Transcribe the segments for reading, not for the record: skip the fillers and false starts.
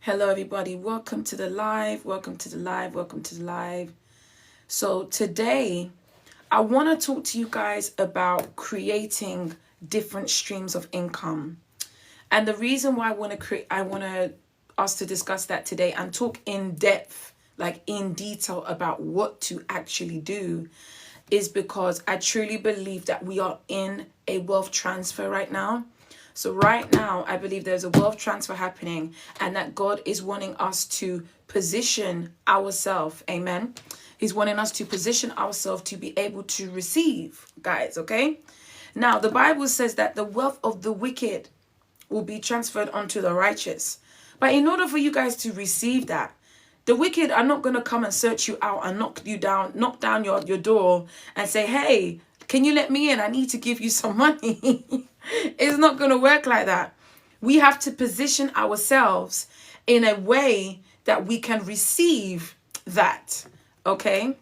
Hello, everybody. Welcome to the live. Welcome to the live. Welcome to the live. So today, I want to talk to you guys about creating different streams of income. And the reason why I want us to discuss that today and talk in depth, like in detail about what to actually do, is because I truly believe that we are in a wealth transfer right now. So right now, I believe there's a wealth transfer happening and that God is wanting us to position ourselves. Amen. He's wanting us to position ourselves to be able to receive, guys. Okay. Now, the Bible says that the wealth of the wicked will be transferred onto the righteous. But in order for you guys to receive that, the wicked are not going to come and search you out and knock down your door and say, hey, can you let me in? I need to give you some money. It's not going to work like that. We have to position ourselves in a way that we can receive that. Okay?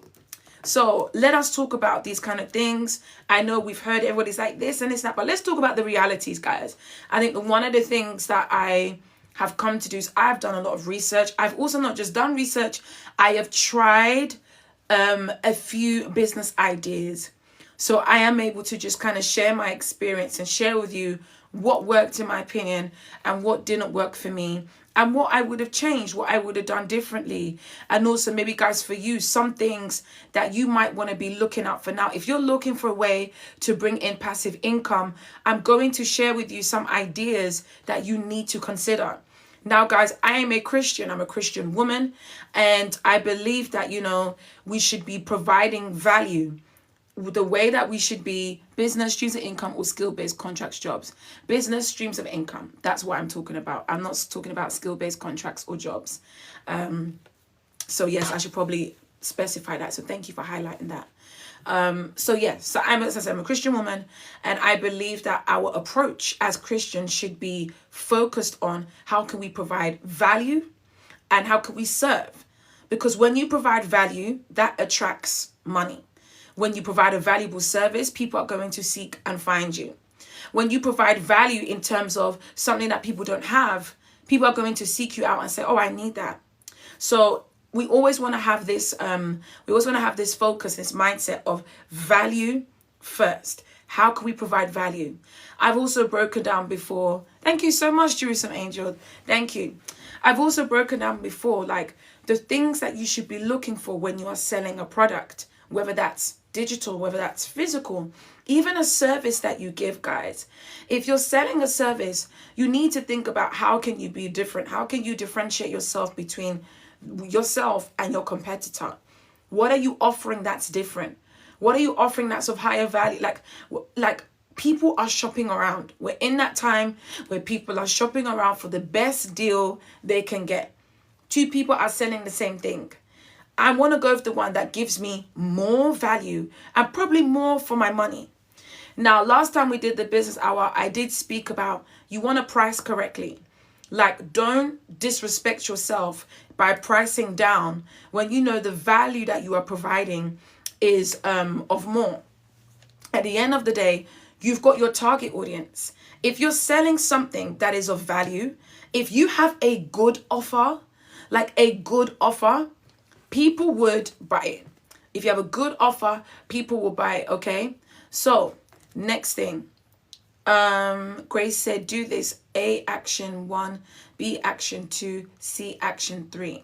So let us talk about these kind of things. I know we've heard everybody's like this and this and that, but let's talk about the realities, guys. I think one of the things that I have come to do is I've done a lot of research. I've also not just done research. I have tried a few business ideas. So I am able to just kind of share my experience and share with you what worked in my opinion and what didn't work for me and what I would have changed, what I would have done differently. And also maybe, guys, for you, some things that you might want to be looking out for now. If you're looking for a way to bring in passive income, I'm going to share with you some ideas that you need to consider. Now, guys, I am a Christian. I'm a Christian woman. And I believe that, we should be providing value. The way that we should be business streams of income or skill-based contracts jobs. Business streams of income. That's what I'm talking about. I'm not talking about skill-based contracts or jobs. So yes, I should probably specify that. So thank you for highlighting that. So I'm a Christian woman, and I believe that our approach as Christians should be focused on how can we provide value and how can we serve? Because when you provide value, that attracts money. When you provide a valuable service, people are going to seek and find you. When you provide value in terms of something that people don't have, people are going to seek you out and say, oh, I need that. So we always want to have this, focus, this mindset of value first. How can we provide value? I've also broken down before. Thank you so much, Jerusalem Angel. Thank you. I've also broken down before, like the things that you should be looking for when you are selling a product, whether that's digital, whether that's physical, even a service that you give, guys. If you're selling a service, you need to think about how can you be different? How can you differentiate yourself between yourself and your competitor? What are you offering that's different? What are you offering that's of higher value? Like people are shopping around. We're in that time where people are shopping around for the best deal they can get. Two people are selling the same thing. I want to go with the one that gives me more value and probably more for my money. Now, last time we did the business hour, I did speak about you want to price correctly. Like, don't disrespect yourself by pricing down when you know the value that you are providing is of more. At the end of the day, you've got your target audience. If you're selling something that is of value, if you have a good offer, people would buy it. If you have a good offer, people will buy it, okay? So, next thing. Grace said, do this. A, action 1. B, action 2. C, action 3.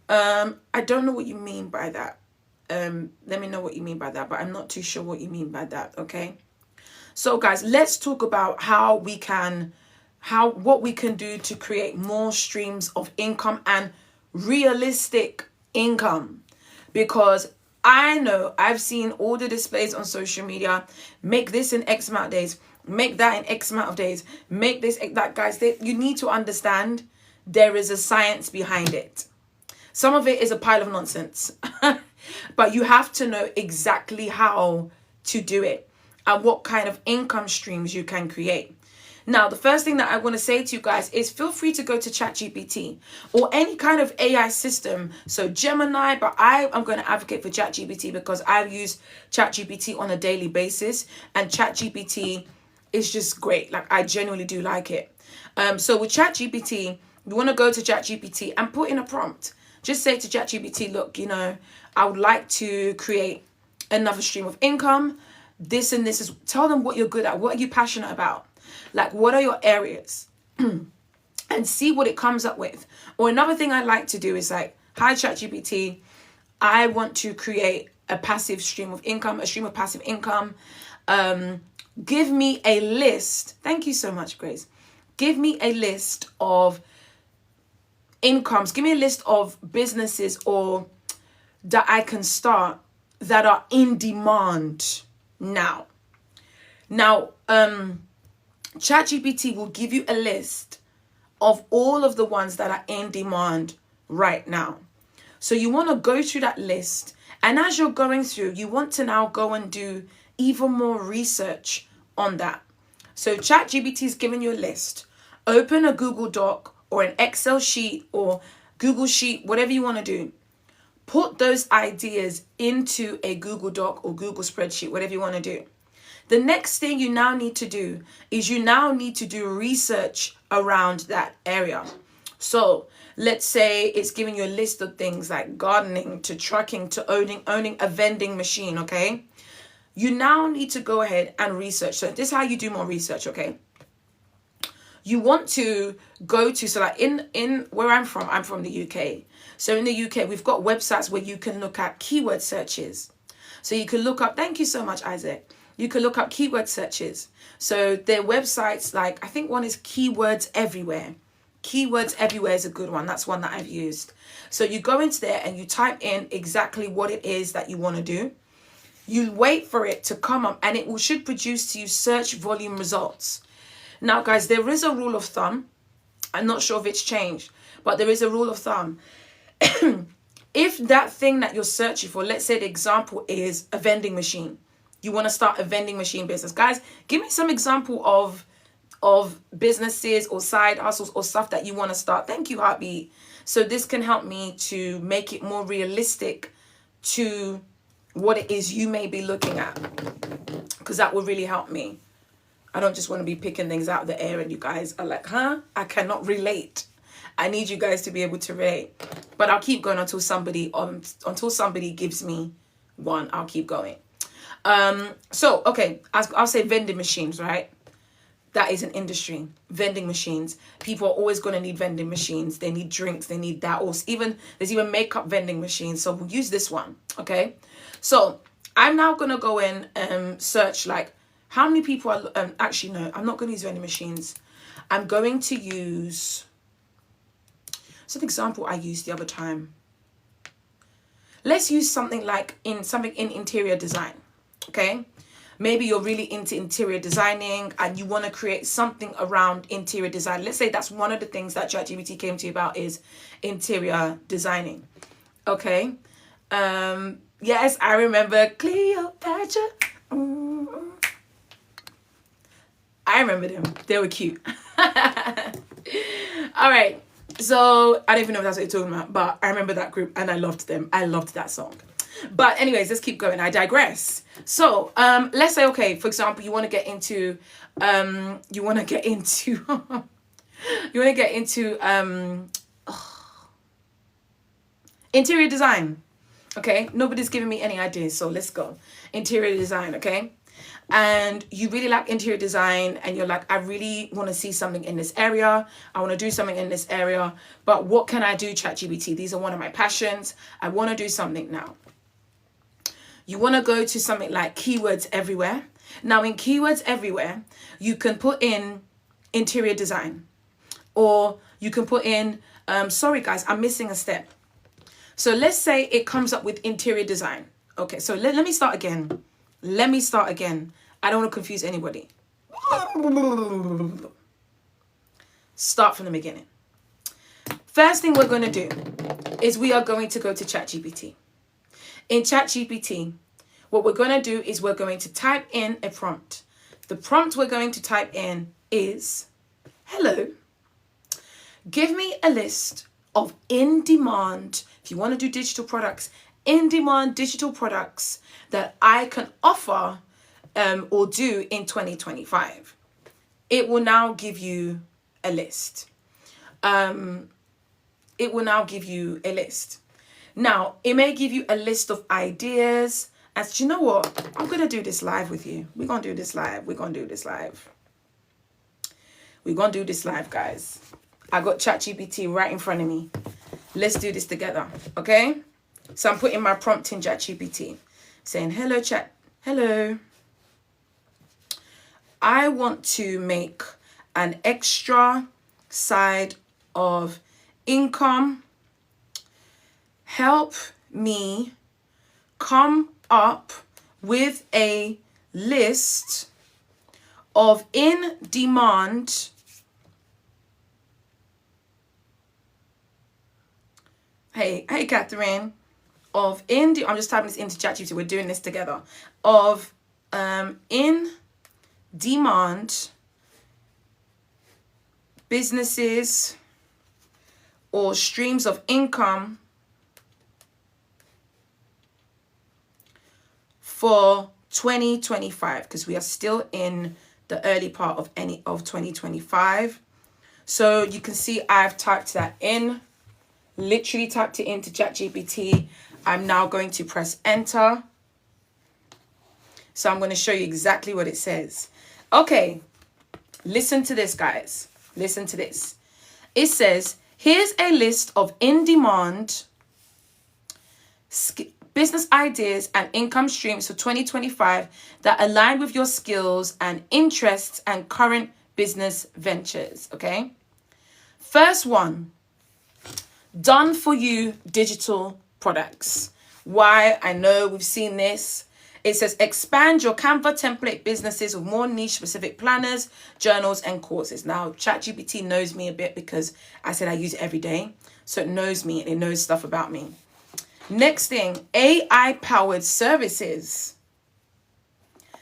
I don't know what you mean by that. Let me know what you mean by that, but I'm not too sure what you mean by that, okay? So, guys, let's talk about what we can do to create more streams of income and realistic income, because I know I've seen all the displays on social media. Make this in X amount of days, make that in X amount of days, make this that, guys. You need to understand there is a science behind it. Some of it is a pile of nonsense, but you have to know exactly how to do it and what kind of income streams you can create. Now, the first thing that I want to say to you guys is feel free to go to ChatGPT or any kind of AI system. So Gemini, but I am going to advocate for ChatGPT because I've used ChatGPT on a daily basis, and ChatGPT is just great. Like, I genuinely do like it. So with ChatGPT, You want to go to ChatGPT and put in a prompt. Just say to ChatGPT, look, I would like to create another stream of income. This and this is, tell them what you're good at. What are you passionate about? Like, what are your areas? And see what it comes up with. Or another thing I like to do is like, hi ChatGPT, I want to create a passive stream of income, a stream of passive income. Give me a list. Thank you so much, Grace. Give me a list of incomes. Give me a list of businesses or that I can start that are in demand now. Now, ChatGPT will give you a list of all of the ones that are in demand right now. So you want to go through that list. And as you're going through, you want to now go and do even more research on that. So ChatGPT is giving you a list. Open a Google Doc or an Excel sheet or Google Sheet, whatever you want to do. Put those ideas into a Google Doc or Google spreadsheet, whatever you want to do. The next thing you now need to do is you now need to do research around that area. So let's say it's giving you a list of things like gardening to trucking to owning a vending machine, okay? You now need to go ahead and research. So this is how you do more research, okay? You want to go to, so like in where I'm from the UK. So in the UK, we've got websites where you can look at keyword searches. So you can look up, thank you so much, Isaac. You can look up keyword searches. So their websites, like, I think one is Keywords Everywhere. Keywords Everywhere is a good one. That's one that I've used. So you go into there and you type in exactly what it is that you want to do. You wait for it to come up and it should produce to you search volume results. Now, guys, there is a rule of thumb. I'm not sure if it's changed, but there is a rule of thumb. If that thing that you're searching for, let's say the example is a vending machine. You want to start a vending machine business. Guys, give me some example of businesses or side hustles or stuff that you want to start. Thank you, Heartbeat. So this can help me to make it more realistic to what it is you may be looking at, because that will really help me. I don't just want to be picking things out of the air and you guys are like, huh? I cannot relate. I need you guys to be able to relate. But I'll keep going until somebody gives me one. I'll keep going. So, okay, I'll say vending machines, right? That is an industry. Vending machines. People are always going to need vending machines. They need drinks. They need that. Or there's even makeup vending machines. So we'll use this one. Okay. So I'm now going to go in and search like how many people are, actually, no, I'm not going to use vending machines. I'm going to use, it's an example I used the other time. Let's use something in interior design. Okay. Maybe you're really into interior designing and you want to create something around interior design. Let's say that's one of the things that ChatGPT came to you about is interior designing. Okay. Yes, I remember Cleopatra. I remember them. They were cute. All right. So I don't even know if that's what you're talking about, but I remember that group and I loved them. I loved that song. But anyways, let's keep going. I digress. So let's say, okay, for example, you want to get into interior design. Okay, nobody's giving me any ideas, so let's go. Interior design, okay? And you really like interior design and you're like, I really want to see something in this area. I want to do something in this area. But what can I do, ChatGPT? These are one of my passions. I want to do something now. You want to go to something like Keywords Everywhere. Now in Keywords Everywhere, you can put in interior design. Or you can put in, sorry guys, I'm missing a step. So let's say it comes up with interior design. Okay, so let me start again. I don't want to confuse anybody. Start from the beginning. First thing we're going to do is we are going to go to ChatGPT. In ChatGPT, what we're going to do is we're going to type in a prompt. The prompt we're going to type in is, hello, give me a list of in-demand, if you want to do digital products, in-demand digital products that I can offer or do in 2025. It will now give you a list. it will now give you a list. Now, it may give you a list of ideas. And you know what? I'm going to do this live with you. We're going to do this live. We're going to do this live. We're going to do this live, guys. I got ChatGPT right in front of me. Let's do this together, okay? So I'm putting my prompt in ChatGPT, saying, hello, chat. Hello. I want to make an extra side of income. Help me come up with a list of in-demand hey Catherine, I'm just typing this into ChatGPT. We're doing this together. Of in-demand businesses or streams of income for 2025, because we are still in the early part of 2025. So you can see I've typed that in, literally typed it into ChatGPT. I'm now going to press enter. So I'm going to show you exactly what it says. Okay, listen to this, guys. Listen to this. It says, here's a list of in-demand business ideas and income streams for 2025 that align with your skills and interests and current business ventures, okay? First one, done for you digital products. Why? I know we've seen this. It says expand your Canva template businesses with more niche specific planners, journals, and courses. Now, ChatGPT knows me a bit because I said I use it every day. So it knows me and it knows stuff about me. Next thing, AI powered services.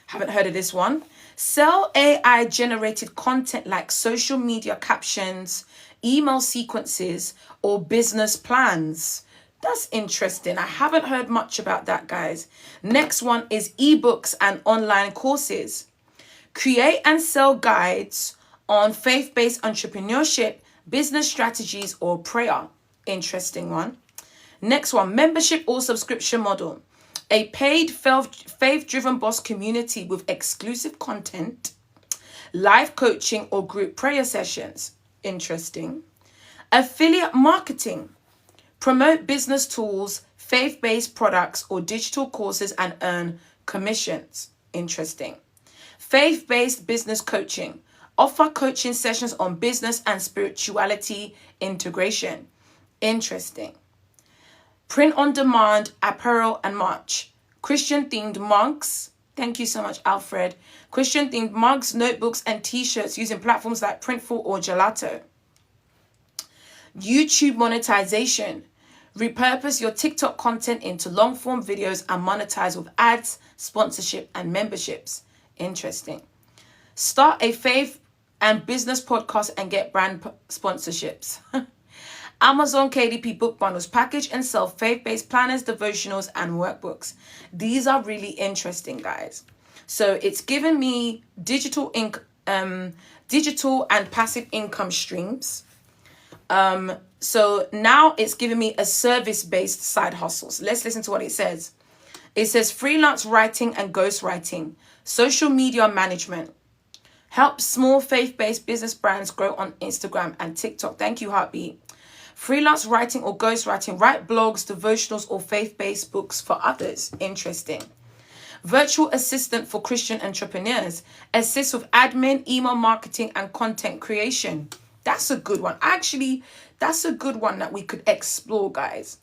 Haven't heard of this one. Sell AI generated content like social media captions, email sequences, or business plans. That's interesting. I haven't heard much about that, guys. Next one is ebooks and online courses. Create and sell guides on faith-based entrepreneurship, business strategies, or prayer. Interesting one. Next one, membership or subscription model. A paid faith-driven boss community with exclusive content, live coaching or group prayer sessions. Interesting. Affiliate marketing. Promote business tools, faith-based products, or digital courses and earn commissions. Interesting. Faith-based business coaching. Offer coaching sessions on business and spirituality integration. Interesting. Print on demand, apparel and merch. Christian themed mugs. Thank you so much, Alfred. Christian themed mugs, notebooks, and t-shirts using platforms like Printful or Gelato. YouTube monetization. Repurpose your TikTok content into long form videos and monetize with ads, sponsorship, and memberships. Interesting. Start a faith and business podcast and get brand sponsorships. Amazon KDP book bundles, package and sell faith-based planners, devotionals, and workbooks. These are really interesting, guys. So it's given me digital and passive income streams. So now it's giving me a service-based side hustle. So let's listen to what it says. It says freelance writing and ghostwriting, social media management, help small faith-based business brands grow on Instagram and TikTok. Thank you, Heartbeat. Freelance writing or ghostwriting, write blogs, devotionals, or faith-based books for others. Interesting. Virtual assistant for Christian entrepreneurs, assist with admin, email marketing, and content creation. That's a good one. Actually, that's a good one that we could explore, guys.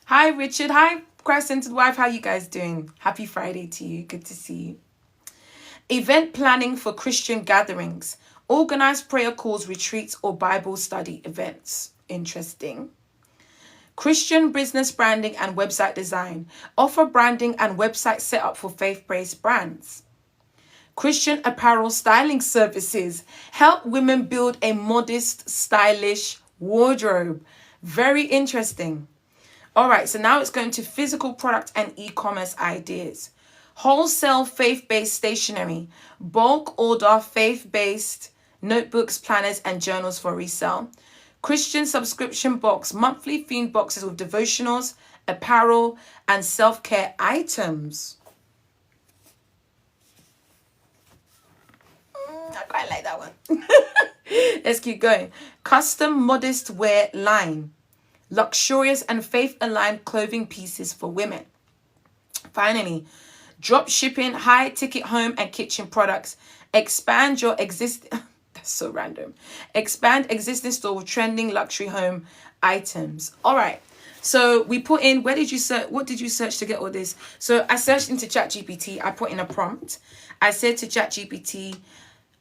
Hi, Richard. Hi, Christ-centered wife. How you guys doing? Happy Friday to you. Good to see you. Event planning for Christian gatherings. Organize prayer calls, retreats, or Bible study events. Interesting. Christian business branding and website design. Offer branding and website setup for faith-based brands. Christian apparel styling services. Help women build a modest, stylish wardrobe. Very interesting. All right, so now it's going to physical product and e-commerce ideas. Wholesale faith-based stationery. Bulk order faith-based notebooks, planners, and journals for resale. Christian subscription box, monthly themed boxes with devotionals, apparel, and self-care items. I quite like that one. Let's keep going. Custom modest wear line. Luxurious and faith-aligned clothing pieces for women. Finally, drop shipping, high ticket home and kitchen products. Expand your existing... That's so random. Expand existing store with trending luxury home items. All right. So we put in, where did you search? What did you search to get all this? So I searched into ChatGPT. I put in a prompt. I said to ChatGPT,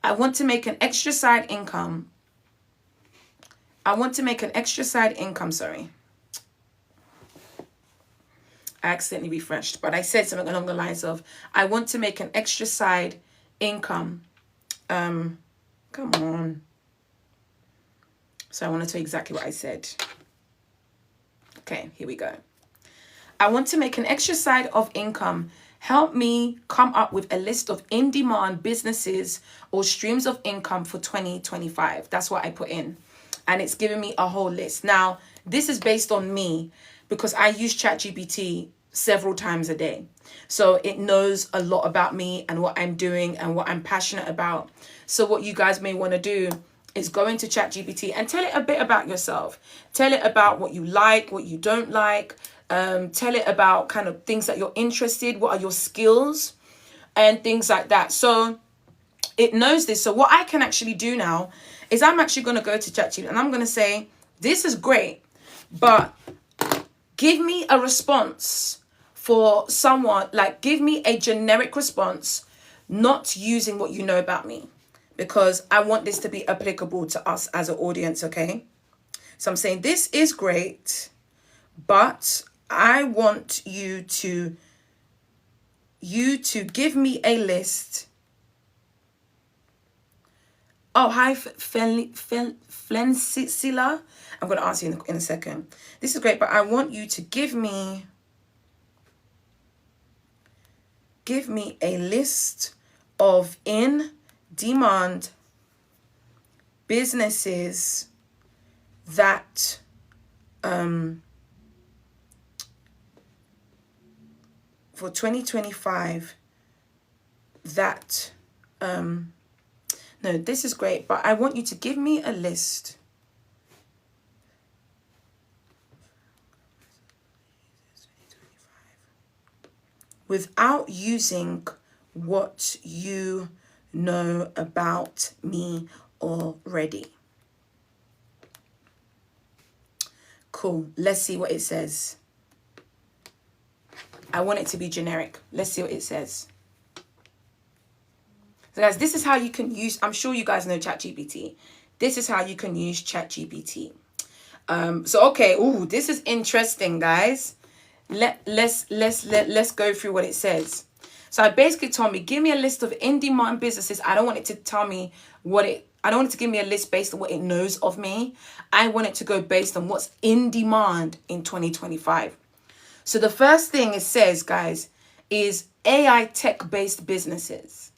I want to make an extra side income. Sorry. I accidentally refreshed, but I said something along the lines of, I want to make an extra side income. Come on. So I want to tell you exactly what I said. Okay, here we go. I want to make an extra side of income. Help me come up with a list of in-demand businesses or streams of income for 2025. That's what I put in. And it's giving me a whole list. Now, this is based on me because I use ChatGPT several times a day. So it knows a lot about me and what I'm doing and what I'm passionate about. So what you guys may want to do is go into ChatGPT and tell it a bit about yourself. Tell it about what you like, what you don't like. Tell it about kind of things that you're interested, what are your skills and things like that. So it knows this. So what I can actually do now is I'm actually going to go to ChatGPT and I'm going to say, this is great, but give me a response for someone, like give me a generic response, not using what you know about me, because I want this to be applicable to us as an audience, okay? So I'm saying this is great, but I want you to give me a list. Oh, hi, Flensilla. I'm going to answer you in a second. This is great, but I want you to give me a list of in-demand businesses that for 2025 that no, this is great, but I want you to give me a list without using what you know about me already. Cool. Let's see what it says. I want it to be generic. Let's see what it says. So guys, this is how you can use, I'm sure you guys know ChatGPT. This is how you can use ChatGPT. So okay, ooh, this is interesting, guys. Let's go through what it says. So I basically told me, give me a list of in-demand businesses. I don't want it to tell me I don't want it to give me a list based on what it knows of me. I want it to go based on what's in demand in 2025. So the first thing it says, guys, is AI tech-based businesses.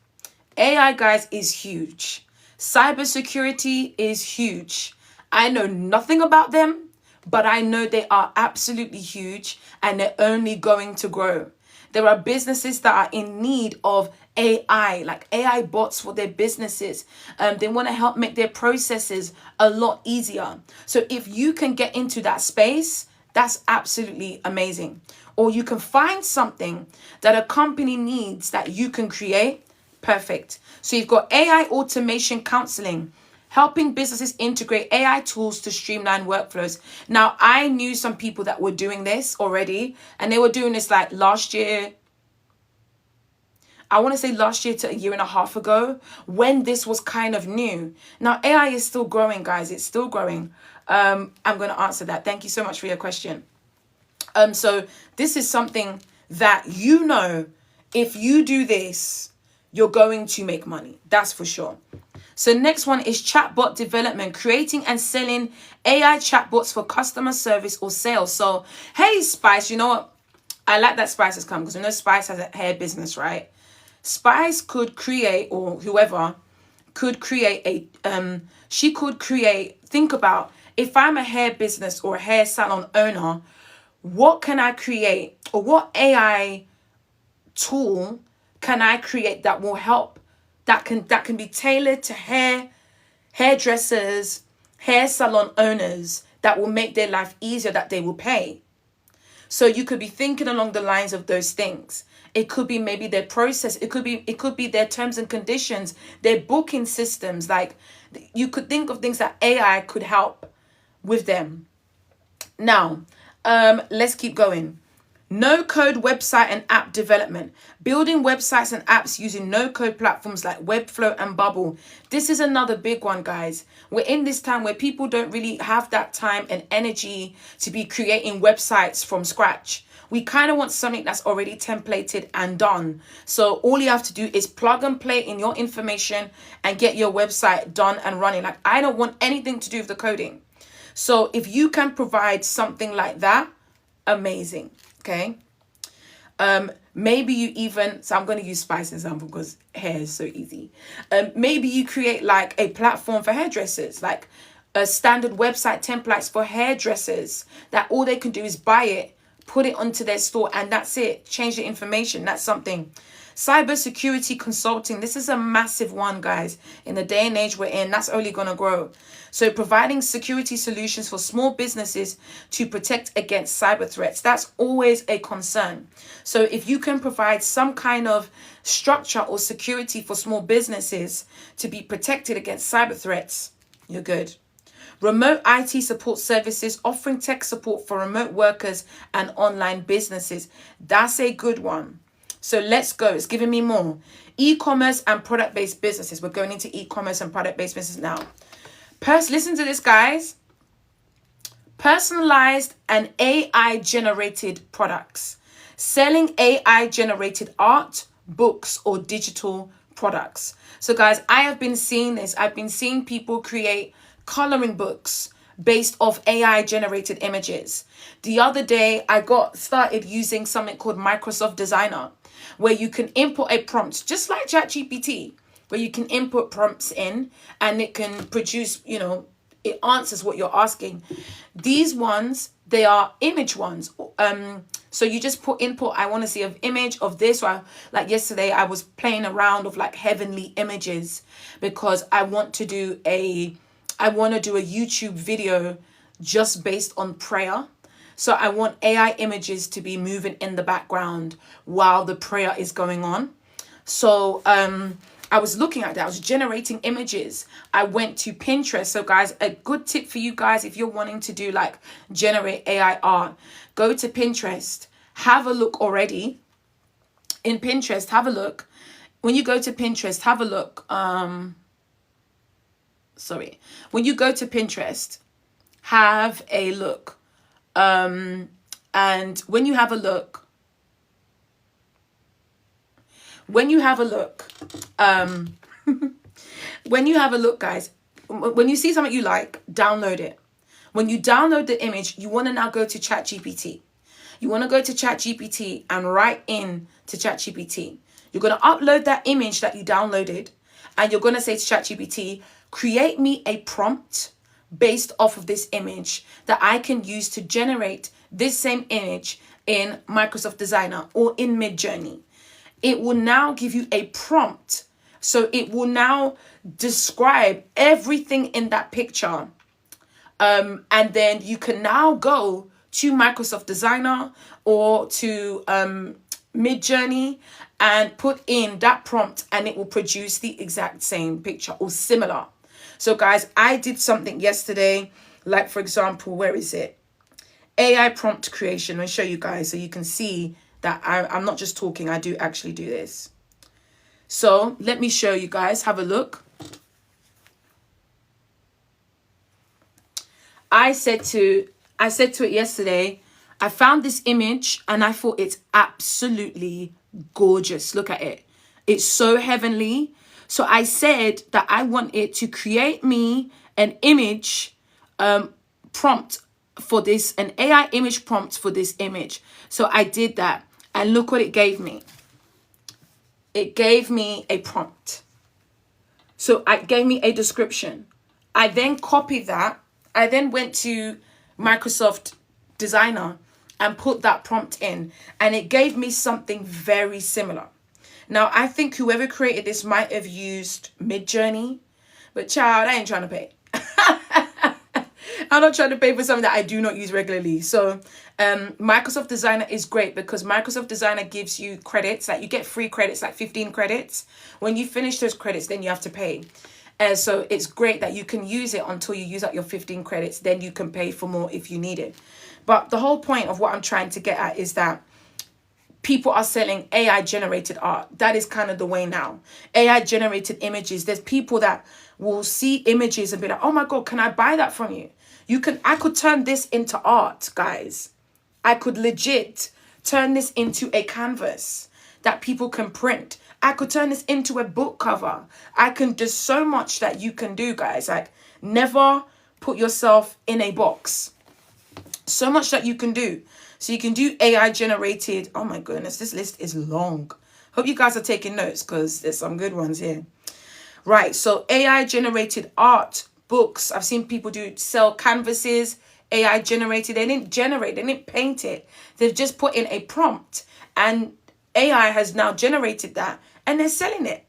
AI, guys, is huge. Cybersecurity is huge. I know nothing about them, but I know they are absolutely huge and they're only going to grow. There are businesses that are in need of AI, like AI bots for their businesses. They want to help make their processes a lot easier. So if you can get into that space, that's absolutely amazing. Or you can find something that a company needs that you can create. Perfect. So you've got AI automation counseling, helping businesses integrate AI tools to streamline workflows. Now, I knew some people that were doing this already, and they were doing this like last year. I want to say last year to a year and a half ago, when this was kind of new. Now, AI is still growing, guys. It's still growing. I'm going to answer that. Thank you so much for your question. So this is something that, you know, if you do this, you're going to make money. That's for sure. So next one is chatbot development, creating and selling AI chatbots for customer service or sales. So, hey, Spice, you know what? I like that Spice has come because we know Spice has a hair business, right? Spice could create, or whoever could create think about if I'm a hair business or a hair salon owner, what can I create, or what AI tool can I create that will help, that can be tailored to hairdressers, hair salon owners, that will make their life easier, that they will pay. So you could be thinking along the lines of those things. It could be maybe their process. It could be their terms and conditions, their booking systems. Like, you could think of things that AI could help with them. Now, let's keep going. No-code website and app development. Building websites and apps using no-code platforms like Webflow and Bubble. This is another big one, guys. We're in this time where people don't really have that time and energy to be creating websites from scratch. We kind of want something that's already templated and done. So all you have to do is plug and play in your information and get your website done and running. Like, I don't want anything to do with the coding. So if you can provide something like that, amazing. Okay. Maybe you even, so I'm going to use Spice example because hair is so easy. Maybe you create like a platform for hairdressers, like a standard website templates for hairdressers, that all they can do is buy it, put it onto their store, and that's it. Change the information. That's something. Cybersecurity consulting. This is a massive one, guys. In the day and age we're in, that's only going to grow. So providing security solutions for small businesses to protect against cyber threats. That's always a concern. So if you can provide some kind of structure or security for small businesses to be protected against cyber threats, you're good. Remote IT support services, offering tech support for remote workers and online businesses. That's a good one. So let's go. It's giving me more. E-commerce and product-based businesses. We're going into e-commerce and product-based business now. Listen to this, guys. Personalized and AI-generated products. Selling AI-generated art, books, or digital products. So, guys, I have been seeing this. I've been seeing people create coloring books based off AI-generated images. The other day, I got started using something called Microsoft Designer, where you can input a prompt, just like ChatGPT, where you can input prompts in and it can produce, it answers what you're asking. These ones, they are image ones. So you just put input, I want to see an image of this. Or like yesterday, I was playing around with like heavenly images because I want to do a YouTube video just based on prayer. So I want AI images to be moving in the background while the prayer is going on. So I was looking at that. I was generating images. I went to Pinterest. So guys, a good tip for you guys, if you're wanting to do like generate AI art, go to Pinterest. Have a look already. In Pinterest, have a look. When you go to Pinterest, have a look. When you go to Pinterest, have a look. And when you have a look, when you have a look, guys, when you see something you like, download it. When you download the image, you want to now go to ChatGPT. You want to go to ChatGPT and write in to ChatGPT. You're going to upload that image that you downloaded, and you're going to say to ChatGPT, create me a prompt based off of this image that I can use to generate this same image in Microsoft Designer or in Midjourney. It will now give you a prompt. So it will now describe everything in that picture. And then you can now go to Microsoft Designer or to Midjourney and put in that prompt, and it will produce the exact same picture or similar. So guys, I did something yesterday, like for example, where is it? AI prompt creation. I'll show you guys so you can see that I'm not just talking, I do actually do this. So let me show you guys, have a look. I said to it yesterday, I found this image and I thought it's absolutely gorgeous. Look at it. It's so heavenly. So I said that I want it to create me an image prompt for this, an AI image prompt for this image. So I did that, and look what it gave me. It gave me a prompt. So it gave me a description. I then copied that I then went to Microsoft Designer and put that prompt in, and it gave me something very similar. Now, I think whoever created this might have used Midjourney, but child, I ain't trying to pay. I'm not trying to pay for something that I do not use regularly. So Microsoft Designer is great because Microsoft Designer gives you credits. Like you get free credits, like 15 credits. When you finish those credits, then you have to pay. So it's great that you can use it until you use up your 15 credits. Then you can pay for more if you need it. But the whole point of what I'm trying to get at is that people are selling AI generated art. That is kind of the way now. AI generated images. There's people that will see images and be like, oh my God, can I buy that from you? I could turn this into art, guys. I could legit turn this into a canvas that people can print. I could turn this into a book cover. There's so much that you can do, guys. Like, never put yourself in a box. So much that you can do. So you can do AI generated. Oh my goodness, this list is long. Hope you guys are taking notes because there's some good ones here. Right, so AI generated art, books. I've seen people sell canvases, AI generated. They didn't paint it. They've just put in a prompt and AI has now generated that and they're selling it.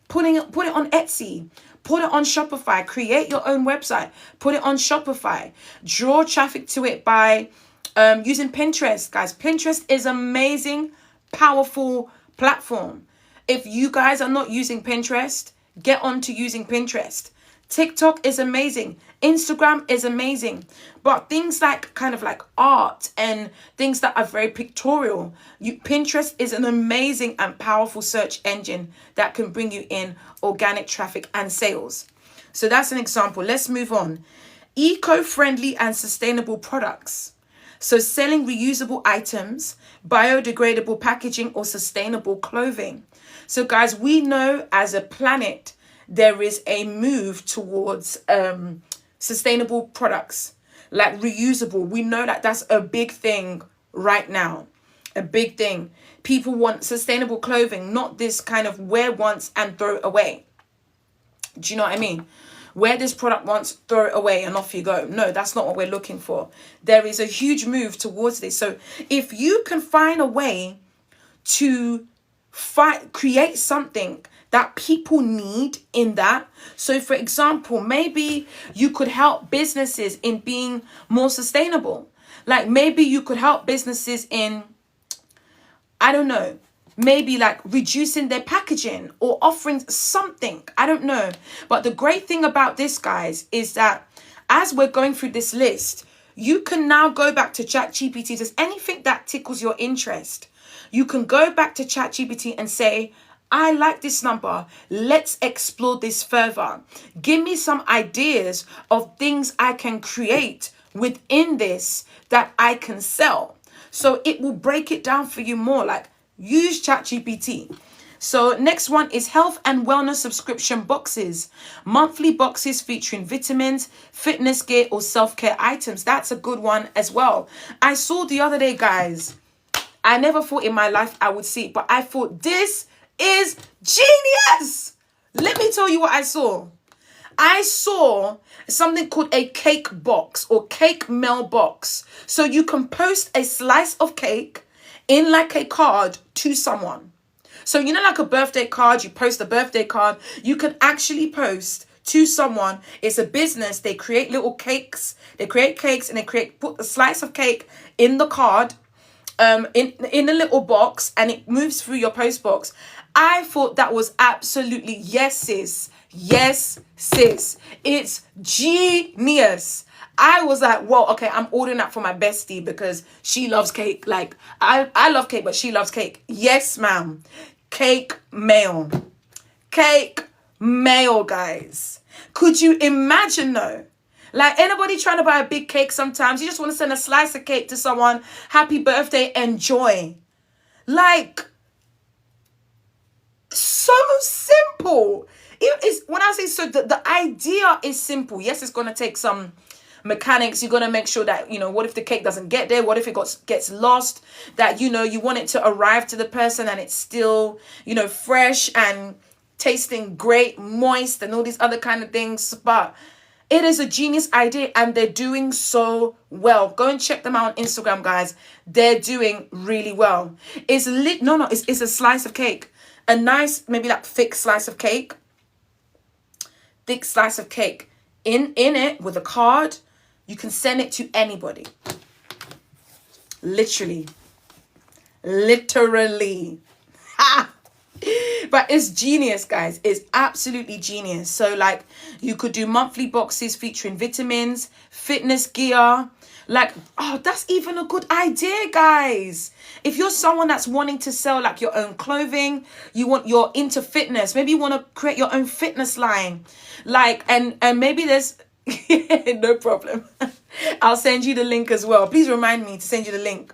Put it on Etsy. Put it on Shopify. Create your own website. Put it on Shopify. Draw traffic to it by using Pinterest, guys. Pinterest is amazing, powerful platform. If you guys are not using Pinterest, get on to using Pinterest. TikTok is amazing. Instagram is amazing. But things like kind of like art and things that are very pictorial, Pinterest is an amazing and powerful search engine that can bring you in organic traffic and sales. So that's an example. Let's move on. Eco-friendly and sustainable products. So selling reusable items, biodegradable packaging, or sustainable clothing. So guys, we know as a planet, there is a move towards sustainable products, like reusable. We know that that's a big thing right now. A big thing. People want sustainable clothing, not this kind of wear once and throw away. Do you know what I mean? Wear this product once, throw it away and off you go. No, that's not what we're looking for. There is a huge move towards this. So if you can find a way to create something that people need in that. So for example, maybe you could help businesses in being more sustainable. Like maybe you could help businesses in, I don't know, maybe like reducing their packaging or offering something. I don't know. But the great thing about this, guys, is that as we're going through this list, you can now go back to ChatGPT. If there's anything that tickles your interest, you can go back to ChatGPT and say, I like this number. Let's explore this further. Give me some ideas of things I can create within this that I can sell. So it will break it down for you more. Like, use ChatGPT. So next one is health and wellness subscription boxes. Monthly boxes featuring vitamins, fitness gear, or self-care items. That's a good one as well. I saw the other day, guys. I never thought in my life I would see it, but I thought this is genius. Let me tell you what I saw. I saw something called a cake box or cake mail box. So you can post a slice of cake in like a card to someone. So you know, like a birthday card, you post a birthday card, you can actually post to someone. It's a business. They create little cakes. They create cakes and put a slice of cake in the card, in a little box, and it moves through your post box. I thought that was absolutely yes, sis. Yes, sis. It's genius. I was like, whoa, okay, I'm ordering that for my bestie because she loves cake. Like, I love cake, but she loves cake. Yes, ma'am. Cake mail. Cake mail, guys. Could you imagine though? Like, anybody trying to buy a big cake sometimes, you just want to send a slice of cake to someone. Happy birthday, enjoy. Like, so simple. It is, when I say so, the idea is simple. Yes, it's going to take some mechanics. You're going to make sure that, you know, what if the cake doesn't get there? What if it gets lost? That, you know, you want it to arrive to the person and it's still, you know, fresh and tasting great, moist and all these other kind of things. But It is a genius idea and they're doing so well. Go and check them out on Instagram, guys. They're doing really well. It's it's a slice of cake. A nice, maybe like thick slice of cake. Thick slice of cake. In it with a card. You can send it to anybody. Literally. Ha! But it's genius, guys. It's absolutely genius. So like you could do monthly boxes featuring vitamins, fitness gear. Like, oh, that's even a good idea, guys. If you're someone that's wanting to sell like your own clothing, you're into fitness, maybe you want to create your own fitness line. Like, and maybe there's no problem. I'll send you the link as well. Please remind me to send you the link.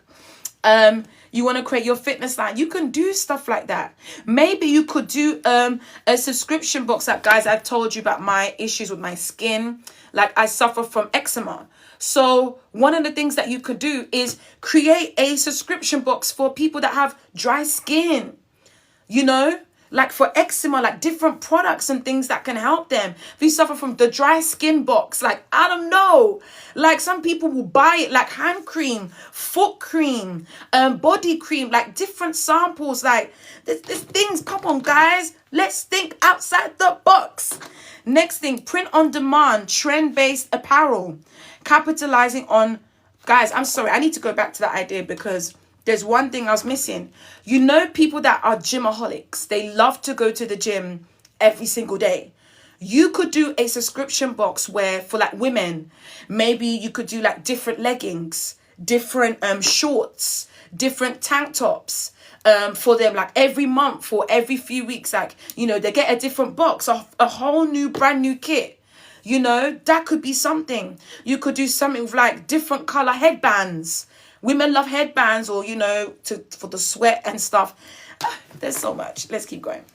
You want to create your fitness line, you can do stuff like that. Maybe you could do a subscription box. Like, guys, I've told you about my issues with my skin. Like, I suffer from eczema. So one of the things that you could do is create a subscription box for people that have dry skin, you know, like for eczema, like different products and things that can help them. If you suffer from the dry skin box, like, I don't know, like some people will buy it, like hand cream, foot cream, body cream, like different samples, like there's things. Come on, guys, let's think outside the box. Next thing, print on demand, trend-based apparel, capitalizing on, guys, I'm sorry, I need to go back to that idea because there's one thing I was missing. You know, people that are gymaholics, they love to go to the gym every single day. You could do a subscription box where for like women, maybe you could do like different leggings, different shorts, different tank tops for them, like every month or every few weeks, like, you know, they get a different box, a whole new brand new kit. You know, that could be something. You could do something with like different color headbands. Women love headbands, or, you know, for the sweat and stuff. There's so much. Let's keep going.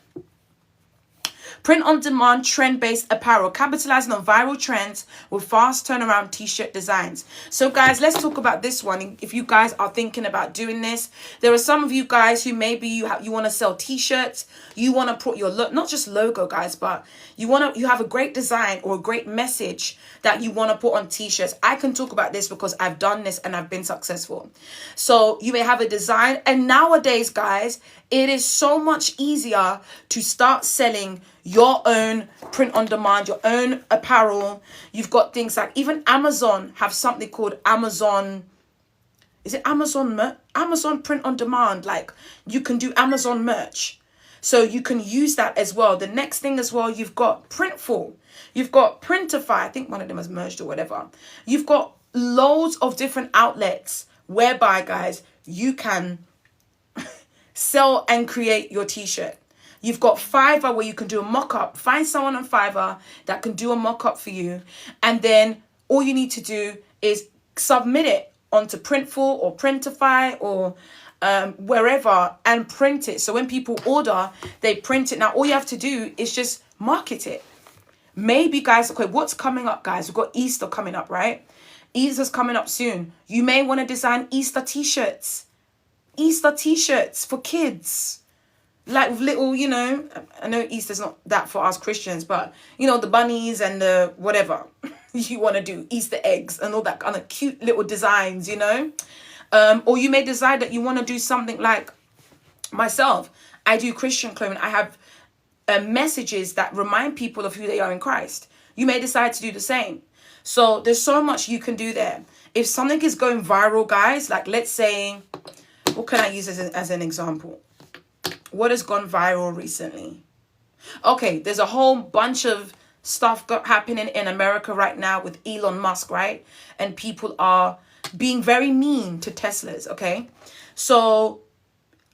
Print on demand, trend-based apparel, capitalizing on viral trends with fast turnaround t-shirt designs. So guys, let's talk about this one. If you guys are thinking about doing this, there are some of you guys who maybe you want to sell t-shirts. You want to put your not just logo, guys, but you have a great design or a great message that you want to put on t-shirts. I can talk about this because I've done this and I've been successful. So you may have a design, and nowadays, guys, it is so much easier to start selling your own print on demand, your own apparel. You've got things like even Amazon have something called Amazon. Is it Amazon print on demand? Like, you can do Amazon merch. So you can use that as well. The next thing as well, you've got Printful. You've got Printify. I think one of them has merged or whatever. You've got loads of different outlets whereby, guys, you can sell and create your t-shirt. You've got Fiverr where you can do a mock-up. Find someone on Fiverr that can do a mock-up for you. And then all you need to do is submit it onto Printful or Printify or wherever and print it. So when people order, they print it. Now, all you have to do is just market it. Maybe, guys, okay, what's coming up, guys? We've got Easter coming up, right? Easter's coming up soon. You may want to design Easter t-shirts. Easter t-shirts for kids. Like with little, you know, I know Easter's not that for us Christians, but, you know, the bunnies and the whatever you want to do, Easter eggs and all that kind of cute little designs, you know. Or you may decide that you want to do something like myself. I do Christian clothing. I have messages that remind people of who they are in Christ. You may decide to do the same. So there's so much you can do there. If something is going viral, guys, like let's say, what can I use as an example? What has gone viral recently? Okay, there's a whole bunch of stuff happening in America right now with Elon Musk, right? And people are being very mean to Teslas, okay? So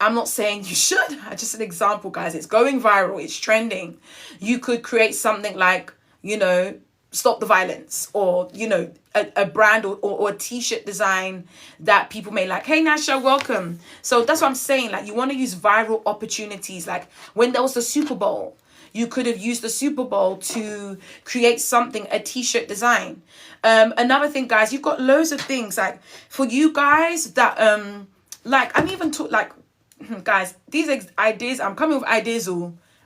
I'm not saying you should. Just an example, guys. It's going viral. It's trending. You could create something like, you know, stop the violence, or, you know, a brand or a t-shirt design that people may like. Hey, Nasha, welcome. So that's what I'm saying. Like, you want to use viral opportunities. Like when there was the Super Bowl, you could have used the Super Bowl to create something, a t-shirt design. Another thing, guys, you've got loads of things like for you guys that, like I'm even like, guys, these ideas, I'm coming with ideas.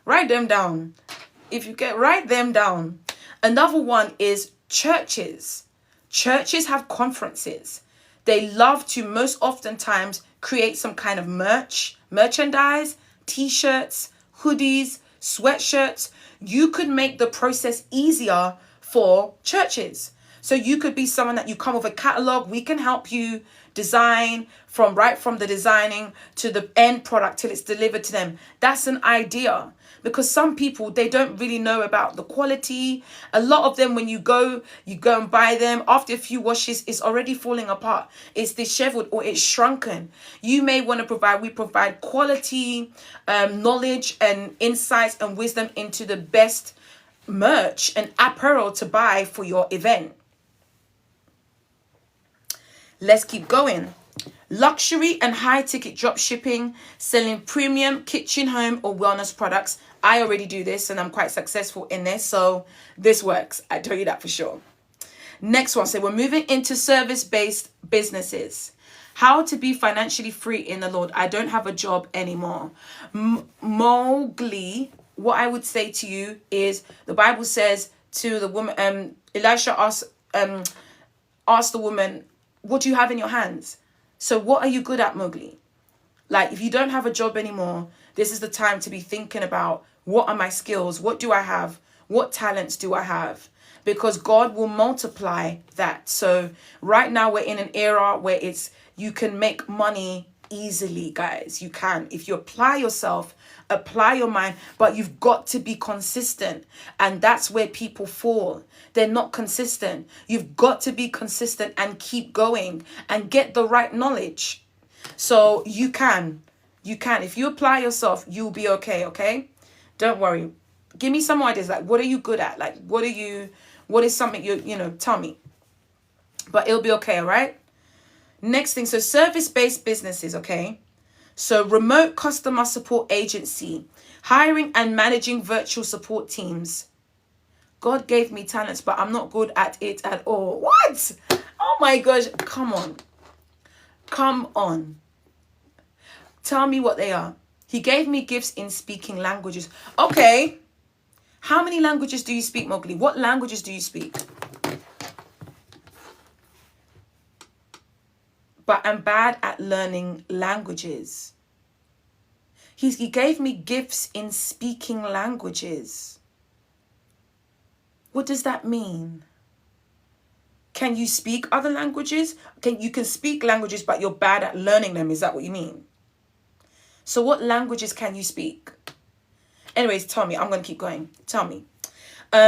Write them down. If you write them down. Another one is Churches. Churches have conferences. They love to most oftentimes create some kind of merchandise, t-shirts, hoodies, sweatshirts. You could make the process easier for churches. So you could be someone that you come with a catalog. We can help you design from the designing to the end product till it's delivered to them. That's an idea. Because some people, they don't really know about the quality. A lot of them, when you go and buy them, after a few washes, it's already falling apart. It's disheveled or it's shrunken. You may want to we provide quality, knowledge and insights and wisdom into the best merch and apparel to buy for your event. Let's keep going. Luxury and high ticket drop shipping, selling premium kitchen, home or wellness products. I already do this and I'm quite successful in this. So this works. I tell you that for sure. Next one. So we're moving into service-based businesses. How to be financially free in the Lord. I don't have a job anymore. Mowgli, what I would say to you is the Bible says to the woman, Elisha asked the woman, what do you have in your hands? So what are you good at, Mowgli? Like, if you don't have a job anymore, this is the time to be thinking about, what are my skills? What do I have? What talents do I have? Because God will multiply that. So right now we're in an era where you can make money easily, guys. You can. If you apply yourself, apply your mind, but you've got to be consistent. And that's where people fall. They're not consistent. You've got to be consistent and keep going and get the right knowledge. So you can. If you apply yourself, you'll be okay? Don't worry. Give me some ideas. Like, what are you good at? Like, what is something tell me. But it'll be okay, all right? Next thing, so service-based businesses, okay? So remote customer support agency, hiring and managing virtual support teams. God gave me talents, but I'm not good at it at all. What? Oh my gosh. Come on. Tell me what they are. He gave me gifts in speaking languages. Okay. How many languages do you speak, Mowgli? What languages do you speak? But I'm bad at learning languages. He gave me gifts in speaking languages. What does that mean? Can you speak other languages? You can speak languages, but you're bad at learning them. Is that what you mean? So what languages can you speak? Anyways, tell me. I'm going to keep going. Tell me.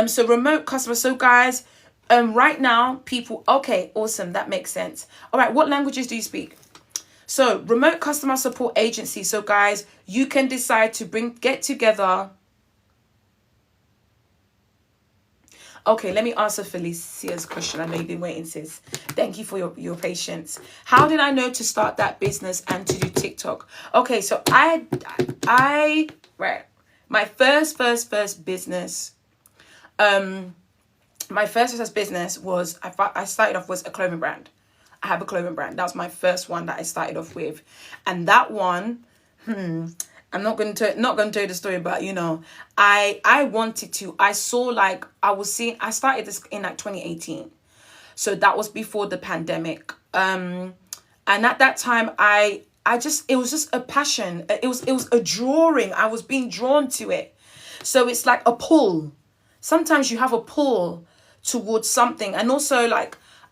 So remote customer. So guys, right now, people, okay, awesome. That makes sense. All right. What languages do you speak? So remote customer support agency. So guys, you can decide to get together. Okay, let me answer Felicia's question. I know you've been waiting, sis. Thank you for your patience. How did I know to start that business and to do TikTok? Okay, so my first business, was, I started off with a clothing brand. I have a clothing brand. That was my first one that I started off with. And that one, I'm not going to tell you the story, but I wanted to. I saw I started this in 2018. So that was before the pandemic. And at that time it was just a passion. It was a drawing. I was being drawn to it. So it's like a pull. Sometimes you have a pull towards something. And also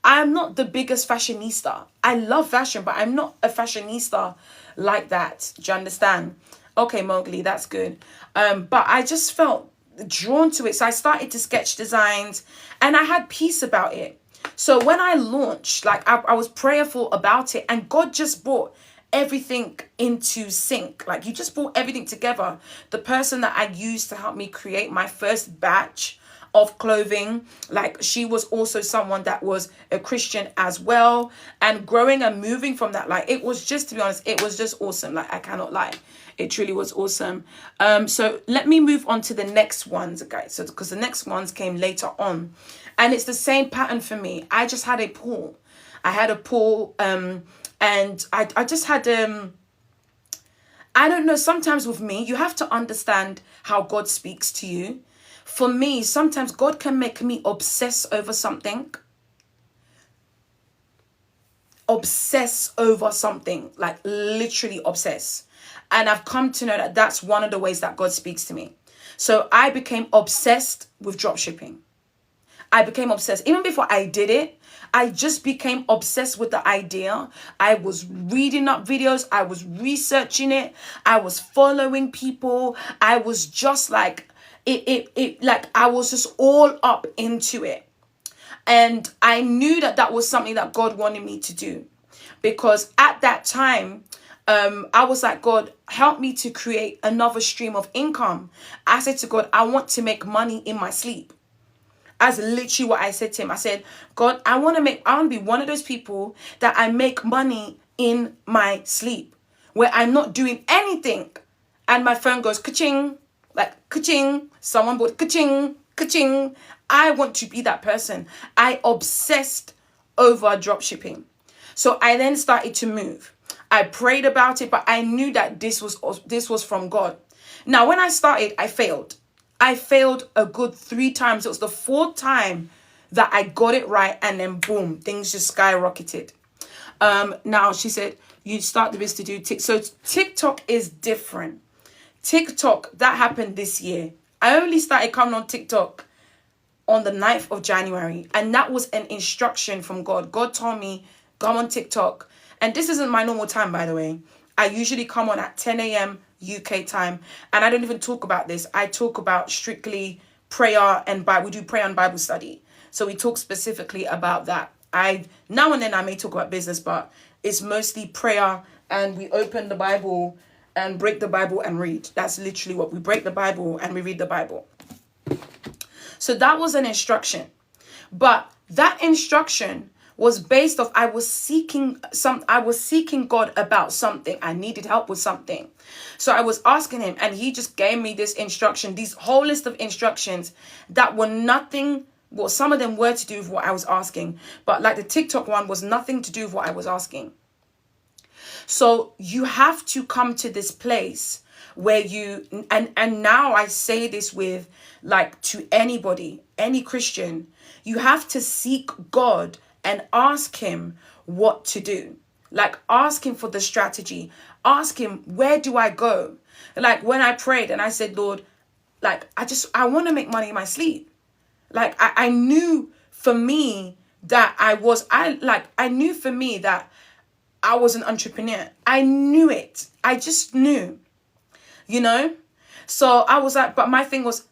I'm not the biggest fashionista. I love fashion, but I'm not a fashionista like that. Do you understand? Okay, Mowgli, that's good. But I just felt drawn to it. So I started to sketch designs and I had peace about it. So when I launched, I was prayerful about it and God just brought everything into sync. He just brought everything together. The person that I used to help me create my first batch of clothing, she was also someone that was a Christian as well, and growing and moving from that, it was just, to be honest, it was just awesome. I cannot lie, it truly was awesome. So let me move on to the next ones, guys, so because the next ones came later on, and it's the same pattern for me. I just had a pull. And I just had I don't know, sometimes with me, you have to understand how God speaks to you. for me, sometimes God can make me obsess over something. Obsess over something, like literally obsess. And I've come to know that that's one of the ways that God speaks to me. So I became obsessed with dropshipping. I became obsessed. Even before I did it, I just became obsessed with the idea. I was reading up videos. I was researching it. I was following people. I was just like, like I was just all up into it. And I knew that that was something that God wanted me to do. Because at that time, I was like, God, help me to create another stream of income. I said to God, I want to make money in my sleep. That's literally what I said to him. I said, God, I want to be one of those people that I make money in my sleep, where I'm not doing anything. And my phone goes ka-ching, like ka-ching, someone bought ka-ching, ka-ching. I want to be that person. I obsessed over dropshipping. So I then started to move. I prayed about it, but I knew that this was from God. Now, when I started, I failed. I failed a good 3 times. It was the 4th time that I got it right, and then boom, things just skyrocketed. Now she said, you start the business to do TikTok. So TikTok is different. TikTok, that happened this year. I only started coming on TikTok on the 9th of January. And that was an instruction from God. God told me, go on TikTok. And this isn't my normal time, by the way. I usually come on at 10 a.m. UK time. And I don't even talk about this. I talk about strictly prayer and Bible. We do prayer and Bible study. So we talk specifically about that. Now and then I may talk about business, but it's mostly prayer, and we open the Bible and break the Bible and read. That's literally what we break the Bible and we read the Bible. So that was an instruction. But that instruction was based off, I was seeking God about something. I needed help with something. So I was asking him, and he just gave me this instruction, these whole list of instructions that were nothing. Well, some of them were to do with what I was asking, but like the TikTok one was nothing to do with what I was asking. So you have to come to this place where you, and now I say this with like to anybody, any Christian, you have to seek God and ask him what to do. Like ask him for the strategy. Ask him, where do I go? Like when I prayed and I said, Lord, like I want to make money in my sleep. Like I knew for me that I knew for me that I was an entrepreneur. I knew it. I just knew, So I was like, but my thing was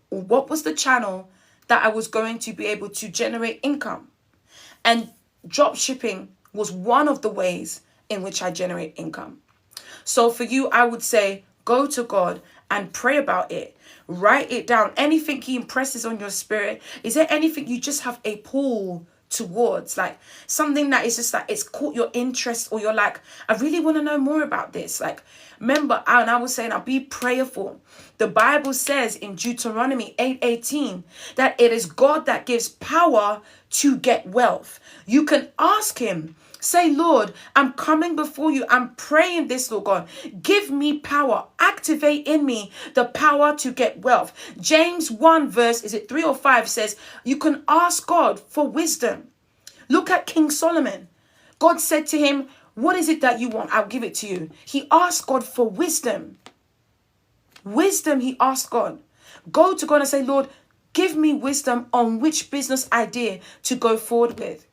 what was the channel that I was going to be able to generate income? And drop shipping was one of the ways in which I generate income. So for you, I would say, go to God and pray about it. Write it down. Anything he impresses on your spirit. Is there anything you just have a pull towards, like something that is just like it's caught your interest, or you're like, I really want to know more about this? Like, remember, and I was saying, I'll be prayerful. The Bible says in Deuteronomy 8:18 that it is God that gives power to get wealth. You can ask him, say, Lord, I'm coming before you. I'm praying this, Lord God. Give me power. Activate in me the power to get wealth. James 1 verse, is it 3 or 5, says you can ask God for wisdom. Look at King Solomon. God said to him, what is it that you want? I'll give it to you. He asked God for wisdom. Wisdom, he asked God. Go to God and say, Lord, give me wisdom on which business idea to go forward with.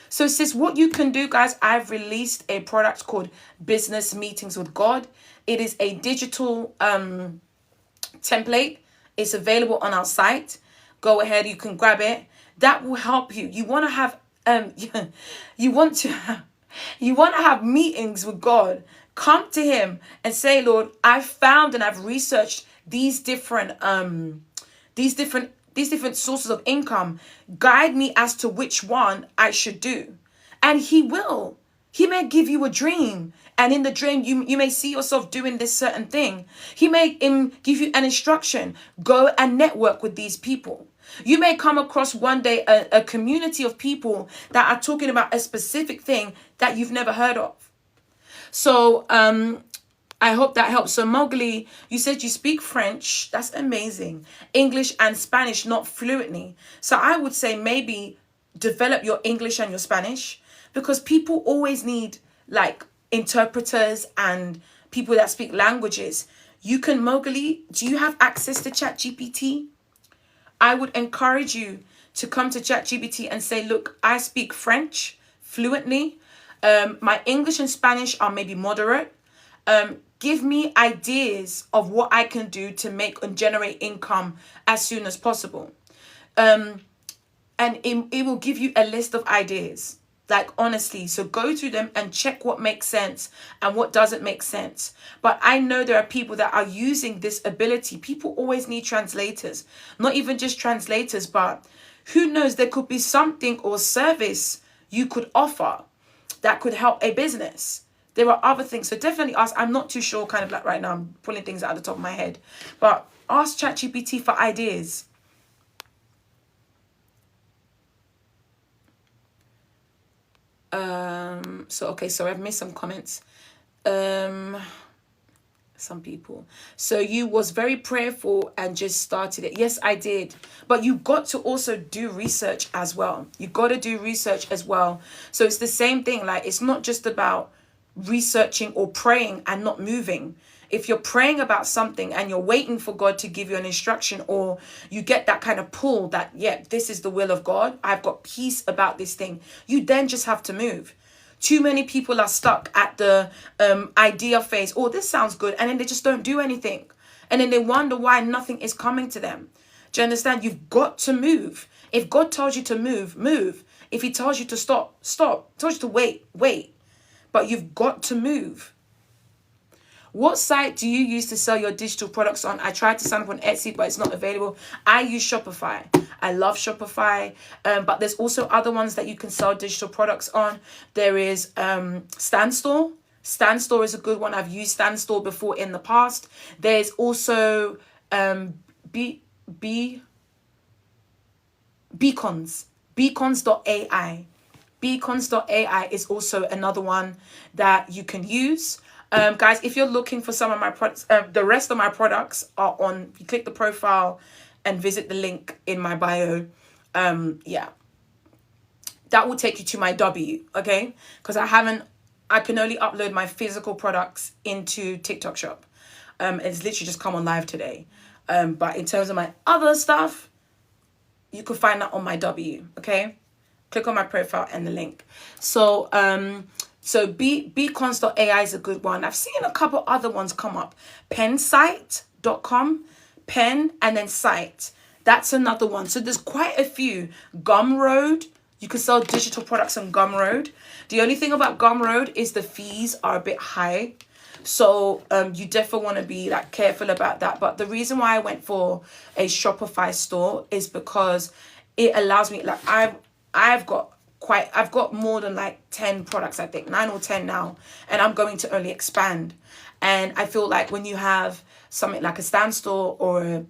So it says what you can do, guys. I've released a product called Business Meetings with God. It is a digital template. It's available on our site. Go ahead, you can grab it. That will help you. You want to have you want to have meetings with God. Come to him and say, Lord, I've found and I've researched these different sources of income. Guide me as to which one I should do. And he will. He may give you a dream. And in the dream, you may see yourself doing this certain thing. He may give you an instruction. Go and network with these people. You may come across one day a community of people that are talking about a specific thing that you've never heard of. So I hope that helps. So Mowgli, you said you speak French. That's amazing. English and Spanish, not fluently. So I would say maybe develop your English and your Spanish, because people always need like interpreters and people that speak languages. You can, Mowgli, do you have access to ChatGPT? I would encourage you to come to ChatGPT and say, look, I speak French fluently. My English and Spanish are maybe moderate. Give me ideas of what I can do to make and generate income as soon as possible. And it will give you a list of ideas. Like, honestly, so go through them and check what makes sense and what doesn't make sense. But I know there are people that are using this ability. People always need translators, not even just translators, but who knows, there could be something or service you could offer that could help a business. There are other things. So definitely ask. I'm not too sure kind of like right now. I'm pulling things out of the top of my head. But ask ChatGPT for ideas. Okay, so I've missed some comments. Some people. So you was very prayerful and just started it. Yes, I did. But you got to also do research as well. You got to do research as well. So it's the same thing. Like, it's not just about researching or praying and not moving. If you're praying about something and you're waiting for God to give you an instruction, or you get that kind of pull that, yeah, this is the will of God, I've got peace about this thing, you then just have to move. Too many people are stuck at the idea phase. Oh, this sounds good. And then they just don't do anything. And then they wonder why nothing is coming to them. Do you understand? You've got to move. If God tells you to move, move. If he tells you to stop, stop. Tells you to wait, wait. But you've got to move. What site do you use to sell your digital products on? I tried to sign up on Etsy, but it's not available. I use Shopify. I love Shopify. But there's also other ones that you can sell digital products on. There is Standstore. Standstore is a good one. I've used Standstore before in the past. There's also Beacons. Beacons.ai. Beacons.ai is also another one that you can use. Guys, if you're looking for some of my products, the rest of my products are on, you click the profile and visit the link in my bio. Yeah, that will take you to my W, okay? Because I can only upload my physical products into TikTok shop. It's literally just come on live today. But in terms of my other stuff, you can find that on my W, okay? Click on my profile and the link. So, Beacons.ai is a good one. I've seen a couple other ones come up. Pensite.com, pen and then site. That's another one. So there's quite a few. Gumroad. You can sell digital products on Gumroad. The only thing about Gumroad is the fees are a bit high. So you definitely want to be like careful about that. But the reason why I went for a Shopify store is because it allows me, like, I've got more than like 10 products, I think 9 or 10 now, and I'm going to only expand. And I feel like when you have something like a Standstore or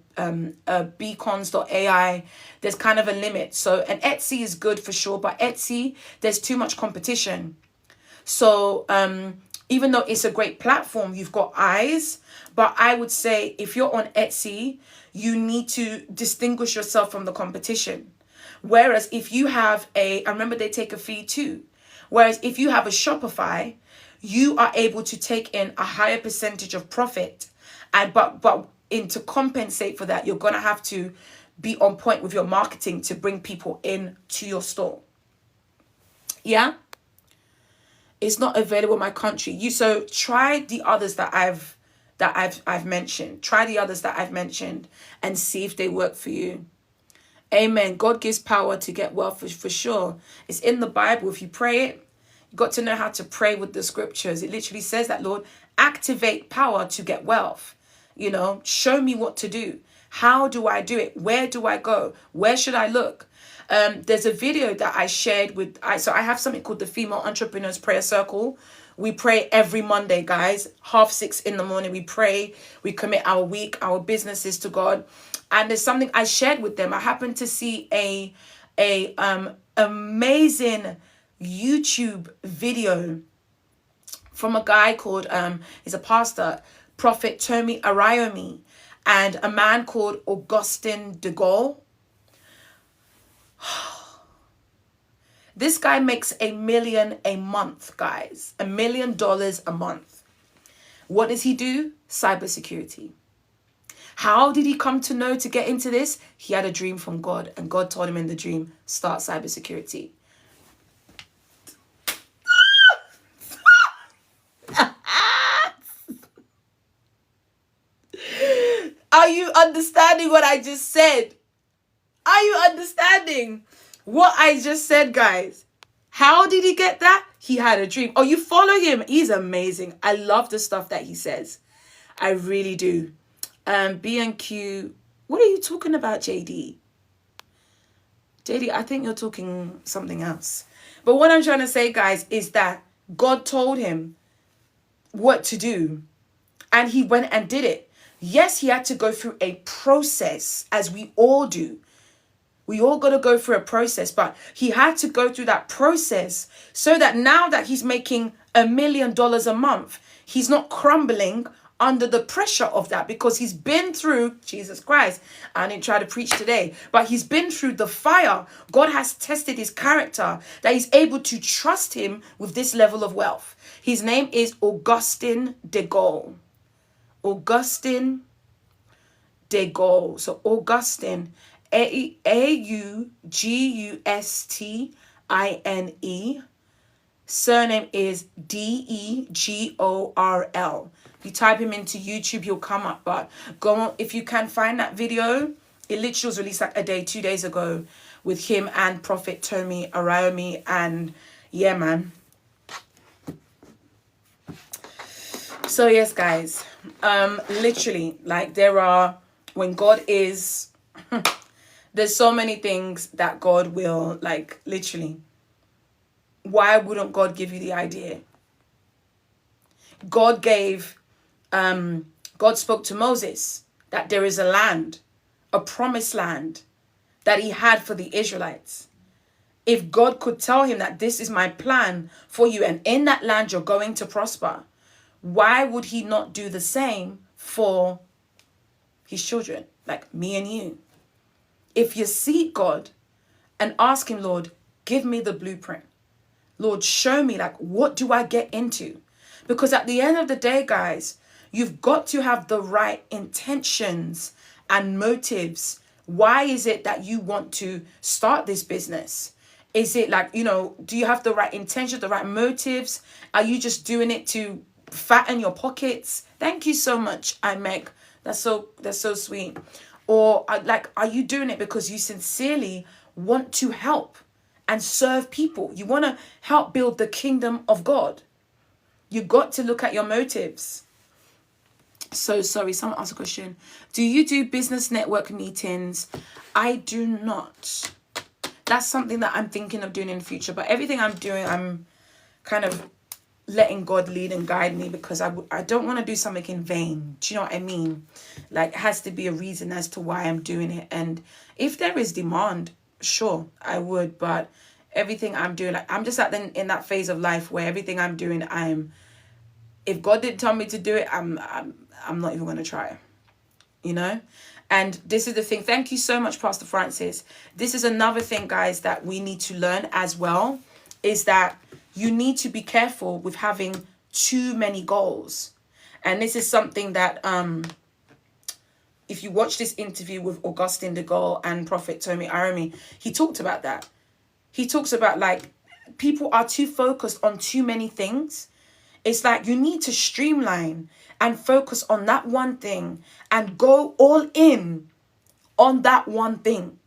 a Beacons.ai, there's kind of a limit. So an Etsy is good for sure, but Etsy, there's too much competition. So even though it's a great platform, you've got eyes, but I would say if you're on Etsy, you need to distinguish yourself from the competition. Whereas if you have I remember they take a fee too. Whereas if you have a Shopify, you are able to take in a higher percentage of profit. And but to compensate for that, you're gonna have to be on point with your marketing to bring people in to your store. Yeah. It's not available in my country. So try the others that I've mentioned. Try the others that I've mentioned and see if they work for you. Amen. God gives power to get wealth for sure. It's in the Bible. If you pray it, you've got to know how to pray with the scriptures. It literally says that, Lord, activate power to get wealth. You know, show me what to do. How do I do it? Where do I go? Where should I look? There's a video that I shared so I have something called the Female Entrepreneurs Prayer Circle. We pray every Monday, guys, 6:30 in the morning. We pray, we commit our week, our businesses to God. And there's something I shared with them. I happened to see a amazing YouTube video from a guy called, he's a pastor, Prophet Tomi Arayomi, and a man called Augustin de Gaulle. This guy makes $1 million a month, guys. $1 million a month. What does he do? Cybersecurity. How did he come to know to get into this? He had a dream from God, and God told him in the dream, start cybersecurity. Are you understanding what I just said? Are you understanding what I just said, guys? How did he get that? He had a dream. Oh, you follow him. He's amazing. I love the stuff that he says. I really do. B&Q. What are you talking about, JD? JD, I think you're talking something else. But what I'm trying to say, guys, is that God told him what to do. And he went and did it. Yes, he had to go through a process, as we all do. We all got to go through a process, but he had to go through that process so that now that he's making $1 million a month, he's not crumbling under the pressure of that, because he's been through, Jesus Christ, I didn't try to preach today, but he's been through the fire. God has tested his character, that he's able to trust him with this level of wealth. His name is Augustin de Gaulle. Augustin de Gaulle. So Augustin, Augustine. Surname is Degorl. If you type him into YouTube, he'll come up. But go on, if you can find that video, it literally was released like 2 days ago with him and Prophet Tomi Arayomi. And yeah, man. So yes, guys, literally, like when God is, there's so many things that God will, like, literally, why wouldn't God give you the idea? God spoke to Moses that there is a land, a promised land that he had for the Israelites. If God could tell him that this is my plan for you, and in that land you're going to prosper, why would he not do the same for his children, like me and you? If you seek God and ask him, Lord, give me the blueprint. Lord, show me, like, what do I get into? Because at the end of the day, guys, you've got to have the right intentions and motives. Why is it that you want to start this business? Is it like, do you have the right intention, the right motives? Are you just doing it to fatten your pockets? Thank you so much, Meg. That's so sweet. Or are you doing it because you sincerely want to help and serve people? You want to help build the kingdom of God. You got to look at your motives. So sorry, someone asked a question. Do you do business network meetings? I do not. That's something that I'm thinking of doing in the future. But everything I'm doing, I'm kind of letting God lead and guide me, because I don't want to do something in vain. Do you know what I mean? Like, it has to be a reason as to why I'm doing it. And if there is demand, sure, I would. But everything I'm doing, like, I'm just in that phase of life where everything I'm doing, if God didn't tell me to do it, I'm not even going to try, And this is the thing. Thank you so much, Pastor Francis. This is another thing, guys, that we need to learn as well, is that you need to be careful with having too many goals. And this is something that, if you watch this interview with Augustin de Gaulle and Prophet Tomi Arayomi, he talked about that. He talks about, like, people are too focused on too many things. It's like you need to streamline and focus on that one thing and go all in on that one thing.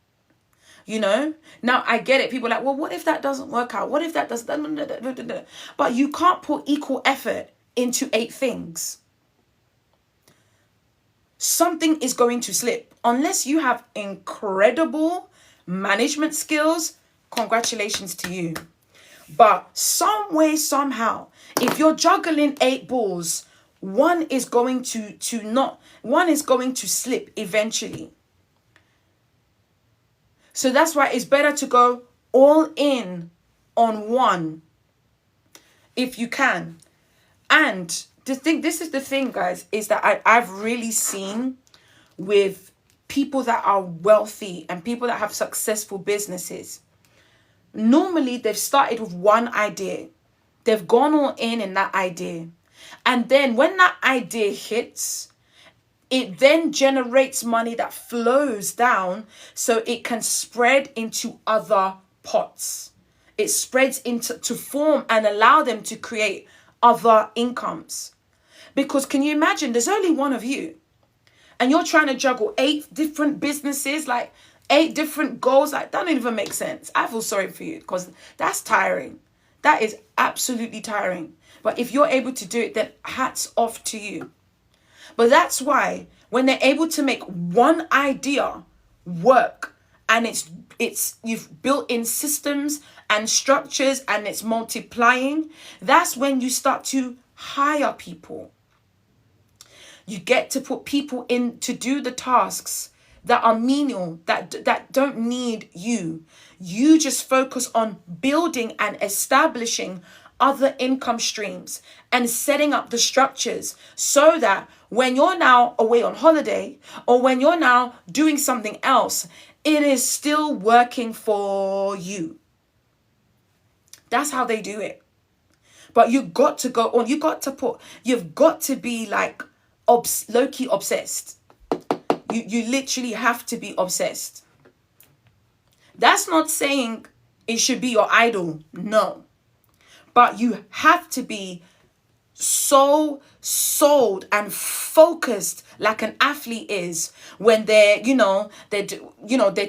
Now I get it. People are like, well, what if that doesn't work out? What if that doesn't? But you can't put equal effort into 8 things. Something is going to slip unless you have incredible management skills. Congratulations to you. But some way, somehow, if you're juggling 8 balls, one is going to slip eventually. So that's why it's better to go all in on one if you can. And this is the thing, guys, is that I've really seen with people that are wealthy and people that have successful businesses. Normally, they've started with one idea. They've gone all in that idea. And then when that idea hits, it then generates money that flows down so it can spread into other pots. It spreads into to form and allow them to create other incomes. Because can you imagine, there's only one of you and you're trying to juggle 8 different businesses, like 8 different goals. Like, that don't even make sense. I feel sorry for you because that's tiring. That is absolutely tiring. But if you're able to do it, then hats off to you. But that's why when they're able to make one idea work, and it's you've built in systems and structures and it's multiplying, that's when you start to hire people. You get to put people in to do the tasks that are menial, that don't need you. You just focus on building and establishing other income streams and setting up the structures so that when you're now away on holiday or when you're now doing something else, it is still working for you. That's how they do it. But you've got to go on. You've got to be like low-key obsessed. You literally have to be obsessed. That's not saying it should be your idol. No. But you have to be so sold and focused like an athlete is when they're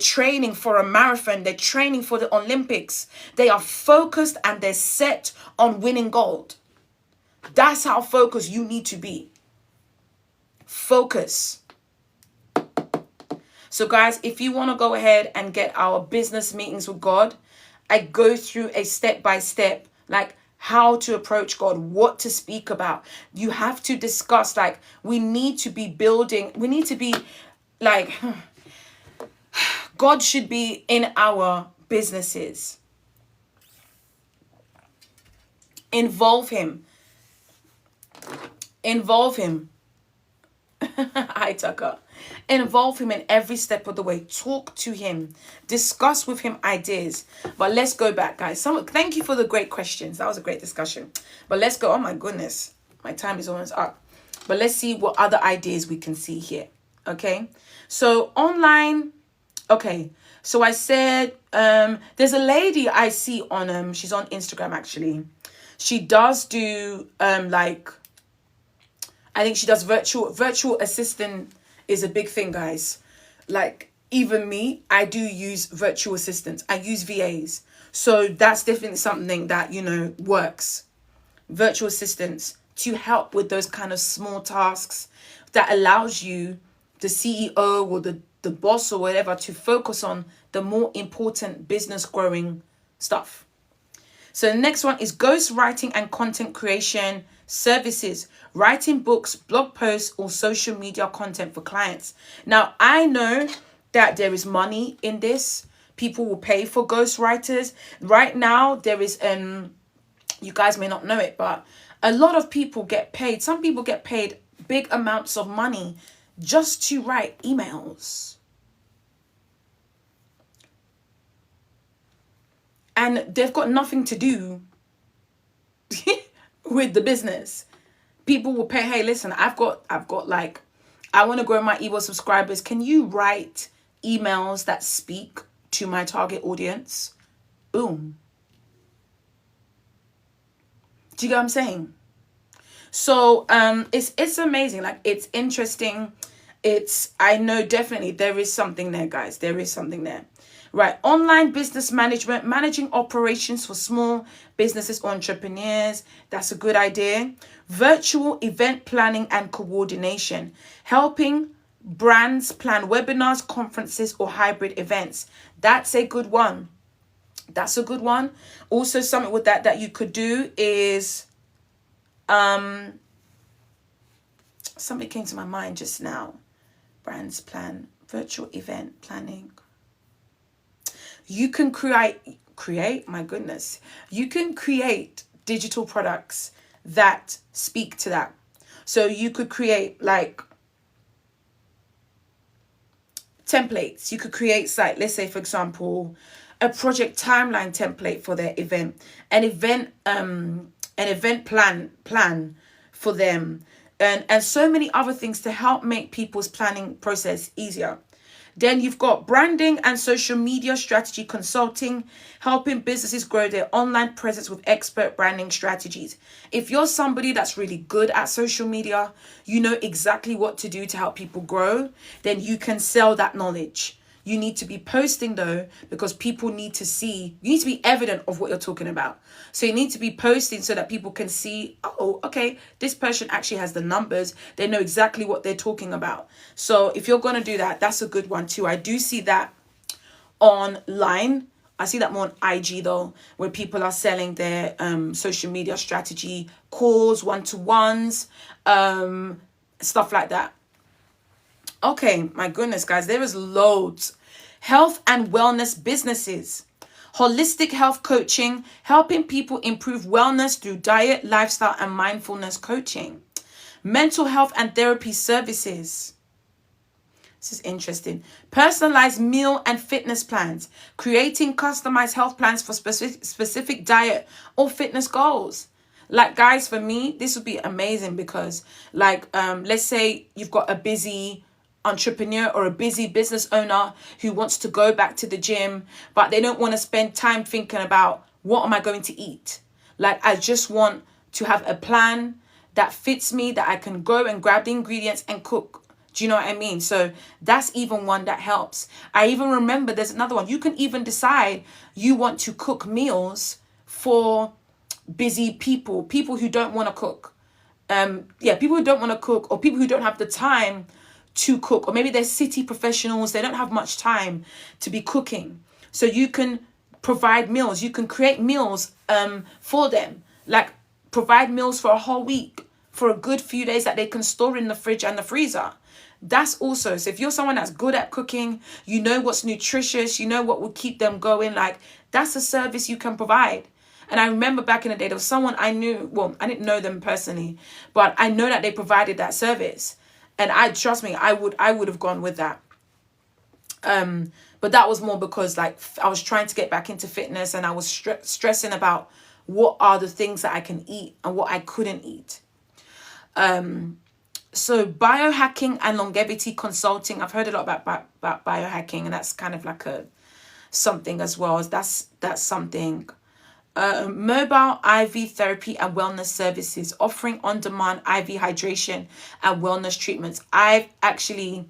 training for a marathon, they're training for the Olympics. They are focused and they're set on winning gold. That's how focused you need to be. Focus. So guys, if you want to go ahead and get our business meetings with God, I go through a step-by-step, like how to approach God, what to speak about. You have to discuss, like, we need to be building, we need to be like, God should be in our businesses. Involve him. Hi, Tucker. Involve him in every step of the way. Talk to him. Discuss with him ideas. But let's go back, guys. Thank you for the great questions. That was a great discussion. But let's go. Oh my goodness. My time is almost up. But let's see what other ideas we can see here. Okay. So online. Okay. So I said, there's a lady I see on, she's on Instagram actually. She does do, I think she does virtual assistant is a big thing, guys. Like, even me, I do use virtual assistants. I use VAs. So that's definitely something that, works. Virtual assistants to help with those kind of small tasks that allows you, the CEO or the boss or whatever, to focus on the more important business growing stuff. So the next one is ghostwriting and content creation services, writing books, blog posts, or social media content for clients. Now, I know that there is money in this. People will pay for ghostwriters. Right now, there is, you guys may not know it, but a lot of people get paid. Some people get paid big amounts of money just to write emails. And they've got nothing to do with the business. People will pay, hey, listen, I've got like, I want to grow my email subscribers. Can you write emails that speak to my target audience? Boom. Do you get what I'm saying? So it's amazing. Like, it's interesting. I know definitely there is something there, guys. There is something there. Right. Online business management, managing operations for small businesses or entrepreneurs. That's a good idea. Virtual event planning and coordination, helping brands plan webinars, conferences, or hybrid events. That's a good one. That's a good one. Also, something with that you could do is, something came to my mind just now. Brands plan, virtual event planning. You can create, my goodness. You can create digital products that speak to that. So you could create like templates. You could create, like, let's say, for example, a project timeline template for their event, an event plan for them, and so many other things to help make people's planning process easier. Then you've got branding and social media strategy consulting, helping businesses grow their online presence with expert branding strategies. If you're somebody that's really good at social media, you know exactly what to do to help people grow, then you can sell that knowledge. You need to be posting though, because people need to see, you need to be evident of what you're talking about. So you need to be posting so that people can see, oh, okay, this person actually has the numbers. They know exactly what they're talking about. So if you're going to do that, that's a good one too. I do see that online. I see that more on IG though, where people are selling their social media strategy calls, one-to-ones, stuff like that. Okay, my goodness, guys, there is loads. Health and wellness businesses. Holistic health coaching, helping people improve wellness through diet, lifestyle, and mindfulness coaching. Mental health and therapy services. This is interesting. Personalized meal and fitness plans. Creating customized health plans for specific diet or fitness goals. Like, guys, for me, this would be amazing because, like, let's say you've got a busy entrepreneur or a busy business owner who wants to go back to the gym, but they don't want to spend time thinking about what am I going to eat. Like, I just want to have a plan that fits me, that I can go and grab the ingredients and cook. Do you know what I mean? So that's even one that helps. I even remember there's another one. You can even decide you want to cook meals for busy people who don't want to cook. People who don't want to cook, or people who don't have the time to cook, or maybe they're city professionals, they don't have much time to be cooking. So you can provide meals, you can create meals for them, like provide meals for a whole week, for a good few days that they can store in the fridge and the freezer. That's also, so if you're someone that's good at cooking, you know what's nutritious, you know what will keep them going, like that's a service you can provide. And I remember back in the day, there was someone I knew, well, I didn't know them personally, but I know that they provided that service. And trust me, I would have gone with that. But that was more because, like, I was trying to get back into fitness, and I was stressing about what are the things that I can eat and what I couldn't eat. So biohacking and longevity consulting. I've heard a lot about biohacking, and that's kind of like something as well. That's something. Mobile IV therapy and wellness services, offering on-demand IV hydration and wellness treatments. I've actually,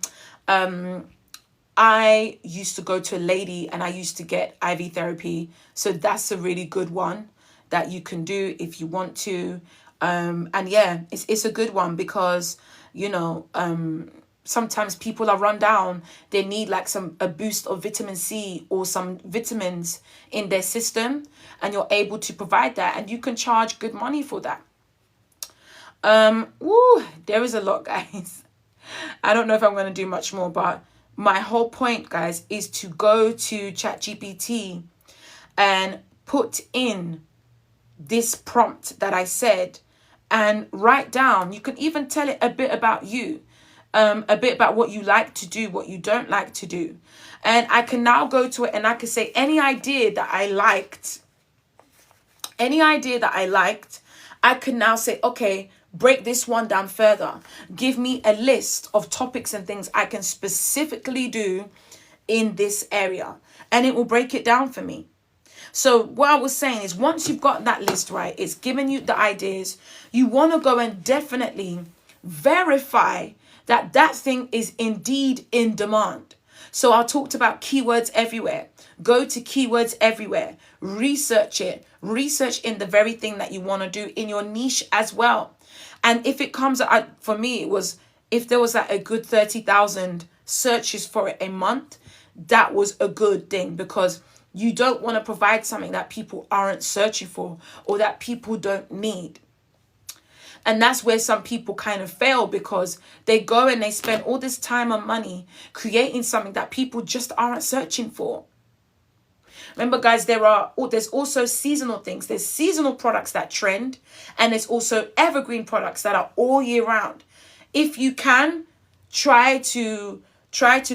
I used to go to a lady and I used to get IV therapy. So that's a really good one that you can do if you want to. And yeah, it's a good one because, you know, sometimes people are run down. They need like a boost of vitamin C or some vitamins in their system, and you're able to provide that, and you can charge good money for that. There is a lot, guys. I don't know if I'm going to do much more, but my whole point, guys, is to go to ChatGPT and put in this prompt that I said and write down. You can even tell it a bit about you. A bit about what you like to do, what you don't like to do. And I can now go to it and I can say any idea that I liked, I can now say, okay, break this one down further. Give me a list of topics and things I can specifically do in this area. And it will break it down for me. So what I was saying is, once you've got that list right, it's giving you the ideas, you want to go and definitely verify that thing is indeed in demand. So I talked about keywords everywhere. Go to keywords everywhere. Research it. Research in the very thing that you want to do in your niche as well. And if it comes, for me, it was, if there was like a good 30,000 searches for it a month, that was a good thing, because you don't want to provide something that people aren't searching for or that people don't need. And that's where some people kind of fail, because they go and they spend all this time and money creating something that people just aren't searching for. Remember, guys, there's also seasonal things. There's seasonal products that trend, and there's also evergreen products that are all year round. If you can, try to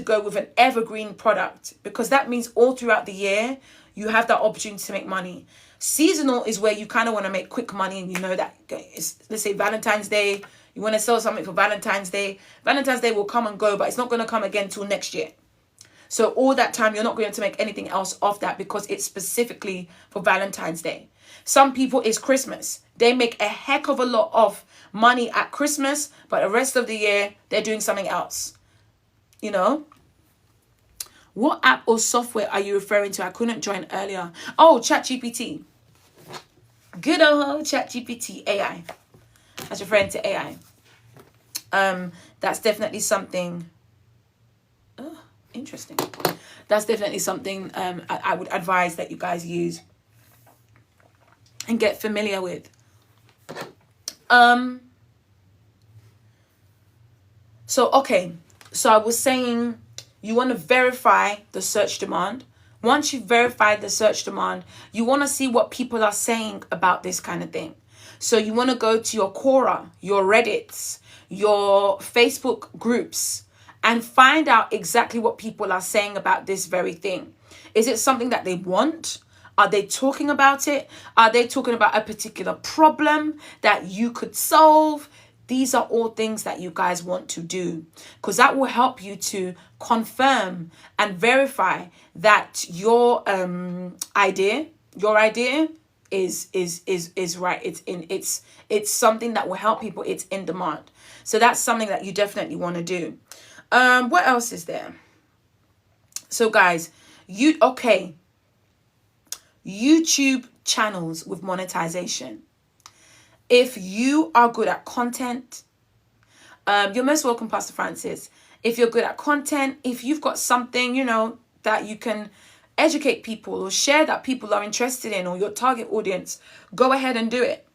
go with an evergreen product, because that means all throughout the year you have that opportunity to make money. Seasonal is where you kind of want to make quick money, and you know that let's say Valentine's Day, you want to sell something for Valentine's Day. Valentine's Day will come and go, but it's not going to come again till next year. So all that time, you're not going to make anything else off that, because it's specifically for Valentine's Day. Some people, it's Christmas. They make a heck of a lot of money at Christmas, but the rest of the year, they're doing something else. You know? What app or software are you referring to? I couldn't join earlier. Oh, ChatGPT. Good old ChatGPT, AI. I was referring to AI. That's definitely something... Oh, interesting. That's definitely something I would advise that you guys use and get familiar with. So I was saying, you want to verify the search demand. Once you've verified the search demand, you want to see what people are saying about this kind of thing. So you want to go to your Quora, your Reddits, your Facebook groups, and find out exactly what people are saying about this very thing. Is it something that they want? Are they talking about it? Are they talking about a particular problem that you could solve? These are all things that you guys want to do, because that will help you to confirm and verify that your idea is right. It's something that will help people. It's in demand. So that's something that you definitely want to do. What else is there? So guys, YouTube channels with monetization. If you are good at content, you're most welcome, Pastor Francis. If you're good at content, if you've got something, that you can educate people or share that people are interested in, or your target audience, go ahead and do it.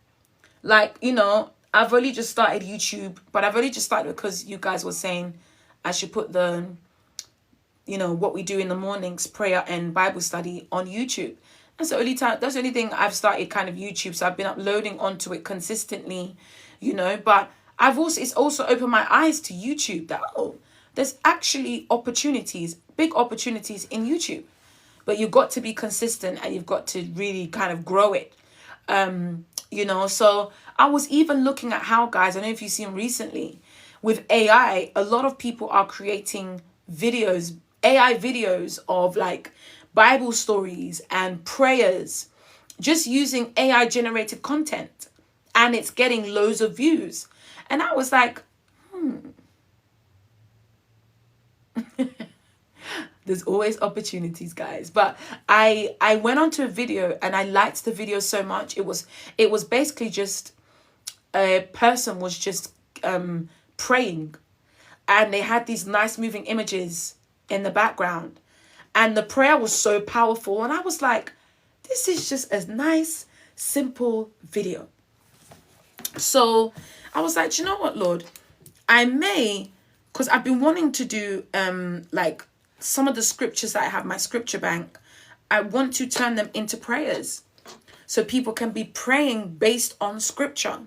Like, I've only just started YouTube, but I've only just started because you guys were saying I should put the, what we do in the mornings, prayer and Bible study, on YouTube. That's the only thing I've started kind of YouTube. So I've been uploading onto it consistently, but it's also opened my eyes to YouTube that, there's actually big opportunities in YouTube, but you've got to be consistent and you've got to really kind of grow it. So I was even looking at how, guys, I don't know if you've seen recently with AI, a lot of people are creating AI videos of like Bible stories and prayers, just using AI generated content, and it's getting loads of views. And I was like, there's always opportunities, guys. But I went onto a video and I liked the video so much. It was basically just a person was just praying, and they had these nice moving images in the background. And the prayer was so powerful. And I was like, this is just a nice, simple video. So I was like, you know what, Lord? Because I've been wanting to do like some of the scriptures that I have, my scripture bank. I want to turn them into prayers, so people can be praying based on scripture.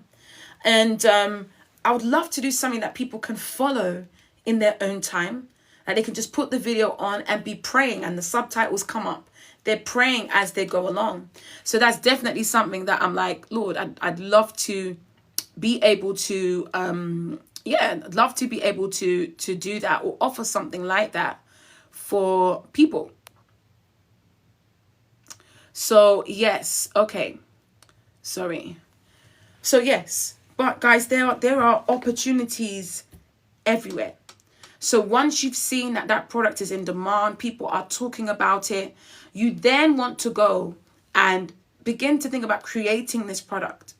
And I would love to do something that people can follow in their own time. That they can just put the video on and be praying, and the subtitles come up. They're praying as they go along. So that's definitely something that I'm like, Lord, I'd love to be able to, I'd love to be able to do that, or offer something like that for people. So yes, okay. Sorry. So yes, but guys, there are opportunities everywhere. So once you've seen that product is in demand, people are talking about it, you then want to go and begin to think about creating this product.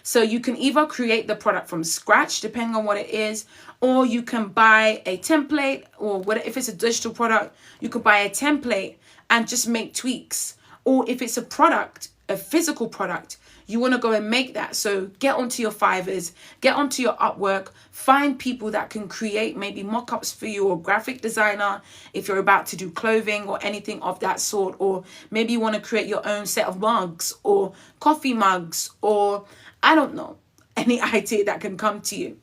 So you can either create the product from scratch, depending on what it is, or you can buy a template, or if it's a digital product, you could buy a template and just make tweaks. Or if it's a product, a physical product, you want to go and make that. So get onto your Fivers, get onto your Upwork, find people that can create maybe mock-ups for you, or graphic designer if you're about to do clothing or anything of that sort. Or maybe you want to create your own set of mugs or coffee mugs, or I don't know, any idea that can come to you.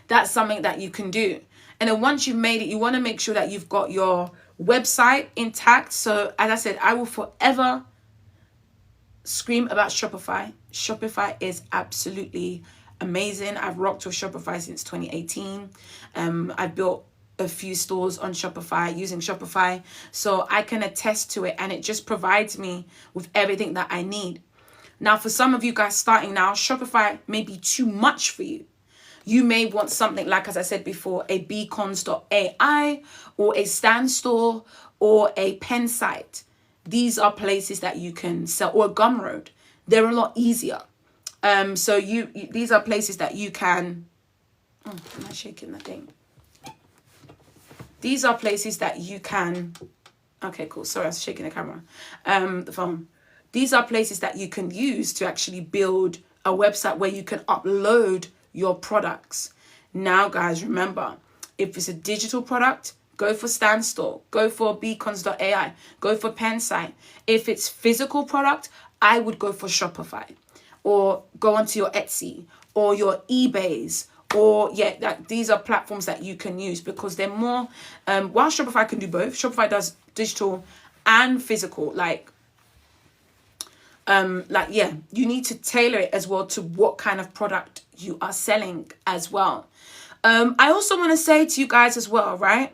That's something that you can do. And then once you've made it, you want to make sure that you've got your website intact. So as I said, I will forever scream about Shopify. Shopify is absolutely amazing. I've rocked with Shopify since 2018. I've built a few stores on Shopify using Shopify, so I can attest to it, and it just provides me with everything that I need. Now, for some of you guys starting now, Shopify may be too much for you. You may want something like, as I said before, a beacons.ai or a Stand Store or a pen site. These are places that you can sell, or a Gumroad. They're a lot easier. So these are places that you can. Oh, am I shaking that thing? These are places that you can. Okay, cool. Sorry, I was shaking the camera. The phone. These are places that you can use to actually build a website where you can upload your products. Now, guys, remember, if it's a digital product, go for Stand Store, go for beacons.ai, go for Pensite. If it's physical product, I would go for Shopify, or go onto your Etsy or your eBays, or these are platforms that you can use, because they're more, while Shopify can do both, Shopify does digital and physical, you need to tailor it as well to what kind of product you are selling as well. I also want to say to you guys as well, right?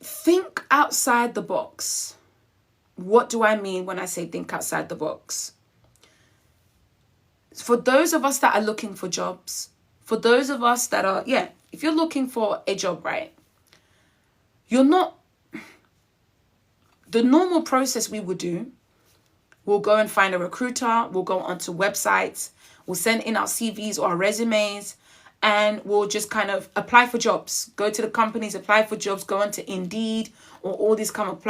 Think outside the box. What do I mean when I say think outside the box? For those of us that are looking for jobs, for those of us that are, if you're looking for a job, right? You're not, the normal process we would do, we'll go and find a recruiter, we'll go onto websites, we'll send in our CVs or our resumes, and we'll just kind of apply for jobs. Go to the companies, apply for jobs, go onto Indeed or all these kind of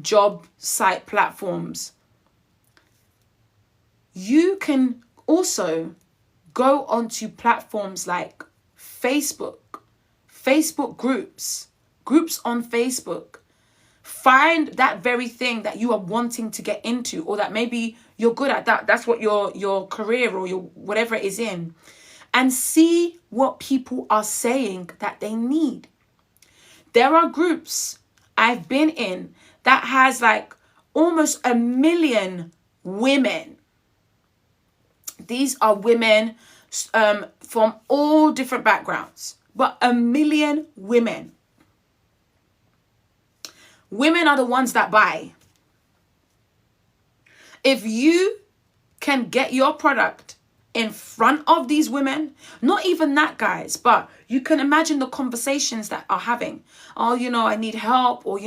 job site platforms. You can also go onto platforms like Facebook groups on Facebook. Find that very thing that you are wanting to get into, or that maybe you're good at, that's what your career or your whatever it is in, and see what people are saying that they need. There are groups I've been in that has almost 1 million women. These are women from all different backgrounds, but 1 million women. Women are the ones that buy. If you can get your product in front of these women, not even that, guys, but you can imagine the conversations that are having. Oh, I need help, or,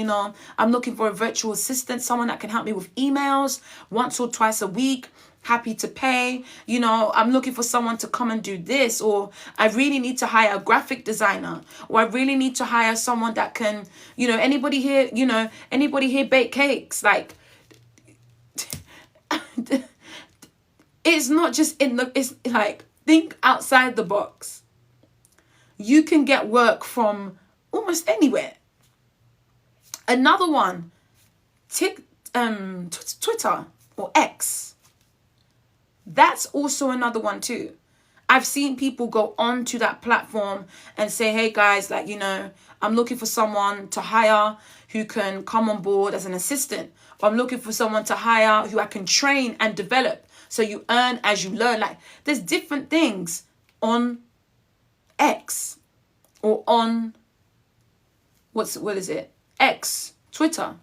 I'm looking for a virtual assistant, someone that can help me with emails once or twice a week. Happy to pay. I'm looking for someone to come and do this, or I really need to hire a graphic designer, or I really need to hire someone that can, anybody here bake cakes. It's not just it's think outside the box. You can get work from almost anywhere. Another one, Twitter or X. That's also another one too. I've seen people go onto that platform and say, hey guys, I'm looking for someone to hire who can come on board as an assistant. Or I'm looking for someone to hire who I can train and develop. So you earn as you learn. There's different things on X or on, what is it? X, Twitter.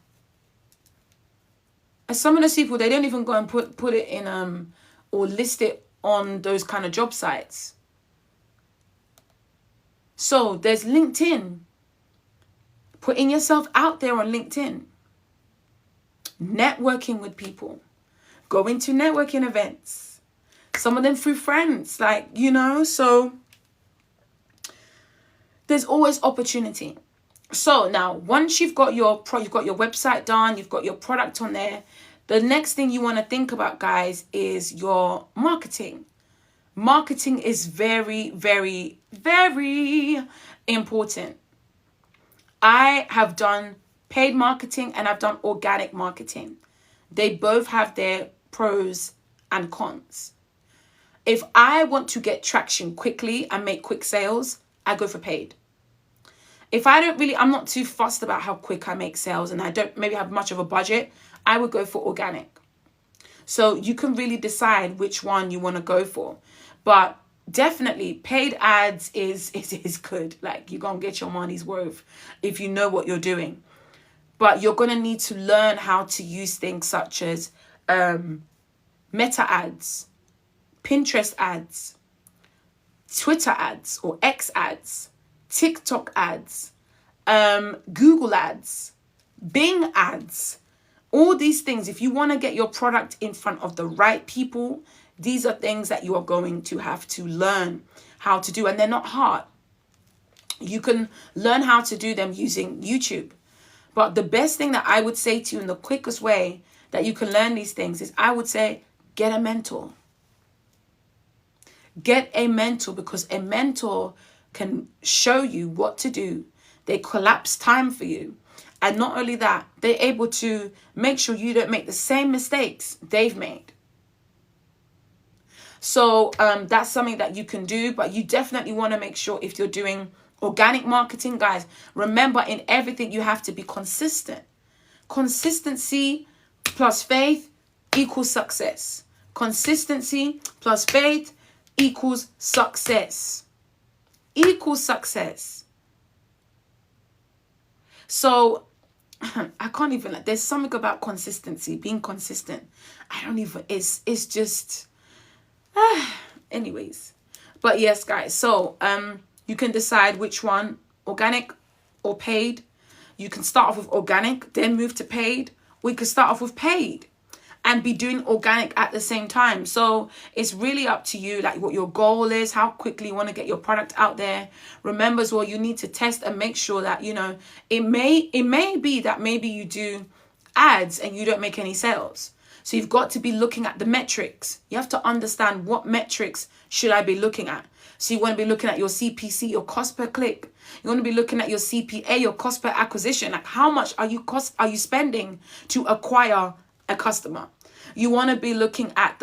And some of those people, they don't even go and put it in, or list it on those kind of job sites. So there's LinkedIn. Putting yourself out there on LinkedIn. Networking with people. Going to networking events. Some of them through friends. So there's always opportunity. So now, once you've got your website done, you've got your product on there, the next thing you want to think about, guys, is your marketing. Marketing is very, very, very important. I have done paid marketing and I've done organic marketing. They both have their pros and cons. If I want to get traction quickly and make quick sales, I go for paid. If I'm not too fussed about how quick I make sales and I don't maybe have much of a budget, I would go for organic. So you can really decide which one you want to go for. But definitely paid ads is good. Like, you're going to get your money's worth if you know what you're doing. But you're going to need to learn how to use things such as Meta ads, Pinterest ads, Twitter ads or X ads, TikTok ads, Google ads, Bing ads, all these things. If you want to get your product in front of the right people, these are things that you are going to have to learn how to do, and they're not hard. You can learn how to do them using YouTube. But the best thing that I would say to you in the quickest way that you can learn these things is, I would say, get a mentor. Get a mentor, because a mentor can show you what to do. They collapse time for you. And not only that, they're able to make sure you don't make the same mistakes they've made. So that's something that you can do. But you definitely want to make sure, if you're doing organic marketing, guys, remember, in everything you have to be consistent. Consistency plus faith equals success. Consistency plus faith equals success. Equals success. So I can't even, there's something about consistency, being consistent. It's just, anyways. But yes, guys, so you can decide which one, organic or paid. You can start off with organic, then move to paid. We could start off with paid and be doing organic at the same time. So it's really up to you, like what your goal is, how quickly you want to get your product out there. Remember as well, you need to test and make sure that, it may be that maybe you do ads and you don't make any sales. So you've got to be looking at the metrics. You have to understand, what metrics should I be looking at? So you want to be looking at your CPC, your cost per click. You want to be looking at your CPA, your cost per acquisition. Like, how much are you spending to acquire a customer? You want to be looking at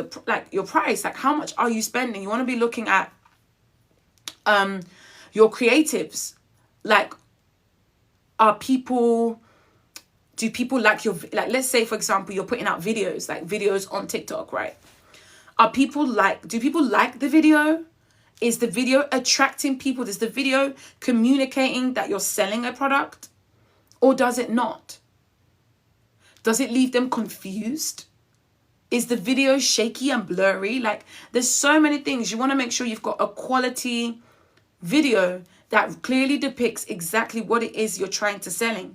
your price. Like, how much are you spending? You want to be looking at your creatives. Like, do people like let's say, for example, you're putting out videos on TikTok, right? Do people like the video? Is the video attracting people? Is the video communicating that you're selling a product? Or does it not? Does it leave them confused? Is the video shaky and blurry? Like, there's so many things. You want to make sure you've got a quality video that clearly depicts exactly what it is you're trying to sell.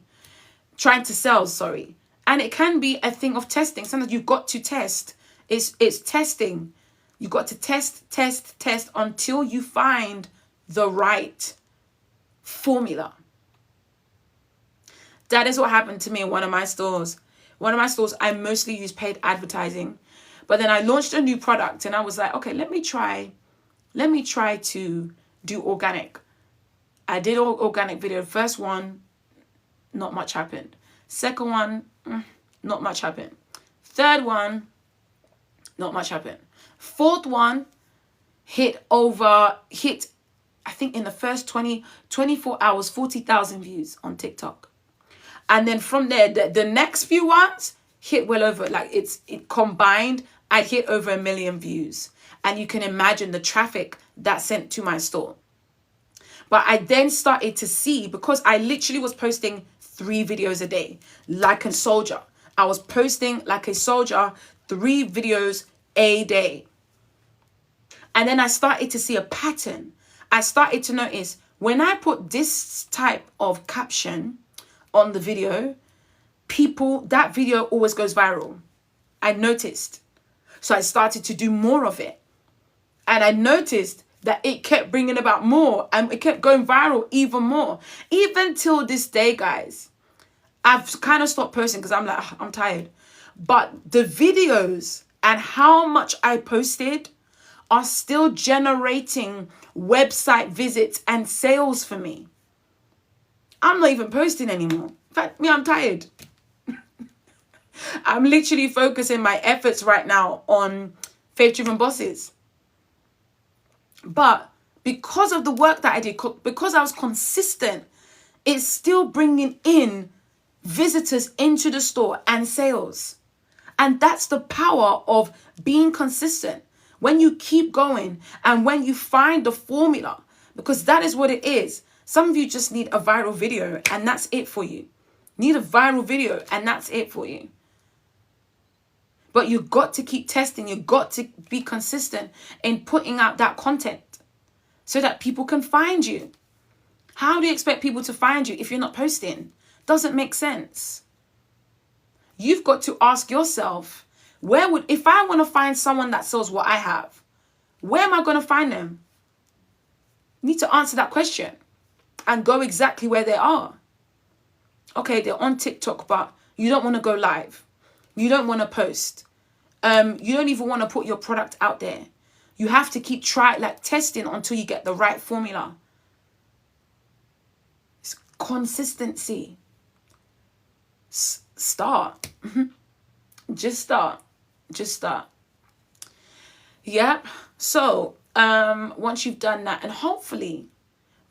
And it can be a thing of testing. Sometimes you've got to test. It's testing. You've got to test until you find the right formula. That is what happened to me in one of my stores. I mostly use paid advertising. But then I launched a new product and I was like, okay, let me try to do organic. I did organic video. First one, not much happened. Second one, not much happened. Third one, not much happened. Fourth one hit, I think in the first 24 hours, 40,000 views on TikTok. And then from there, the next few ones hit well over, it combined, I'd hit over 1 million views. And you can imagine the traffic that sent to my store. But I then started to see, because I literally was posting 3 videos a day, like a soldier. I was posting like a soldier, 3 videos a day. And then I started to see a pattern. I started to notice, when I put this type of caption on the video, that video always goes viral. I noticed. So I started to do more of it. And I noticed that it kept bringing about more, and it kept going viral even more. Even till this day, guys, I've kind of stopped posting because I'm like, I'm tired. But the videos and how much I posted are still generating website visits and sales for me. I'm not even posting anymore. In fact, I'm tired. I'm literally focusing my efforts right now on faith-driven bosses. But because of the work that I did, because I was consistent, it's still bringing in visitors into the store and sales. And that's the power of being consistent. When you keep going and when you find the formula, because that is what it is. Some of you just need a viral video and that's it for you. Need a viral video and that's it for you. But you've got to keep testing. You've got to be consistent in putting out that content so that people can find you. How do you expect people to find you if you're not posting? Doesn't make sense. You've got to ask yourself, if I want to find someone that sells what I have, where am I going to find them? You need to answer that question and go exactly where they are. Okay, they're on TikTok, but you don't want to go live. You don't want to post. You don't even want to put your product out there. You have to keep testing until you get the right formula. It's consistency. Start. Just start. Yep. So once you've done that, and hopefully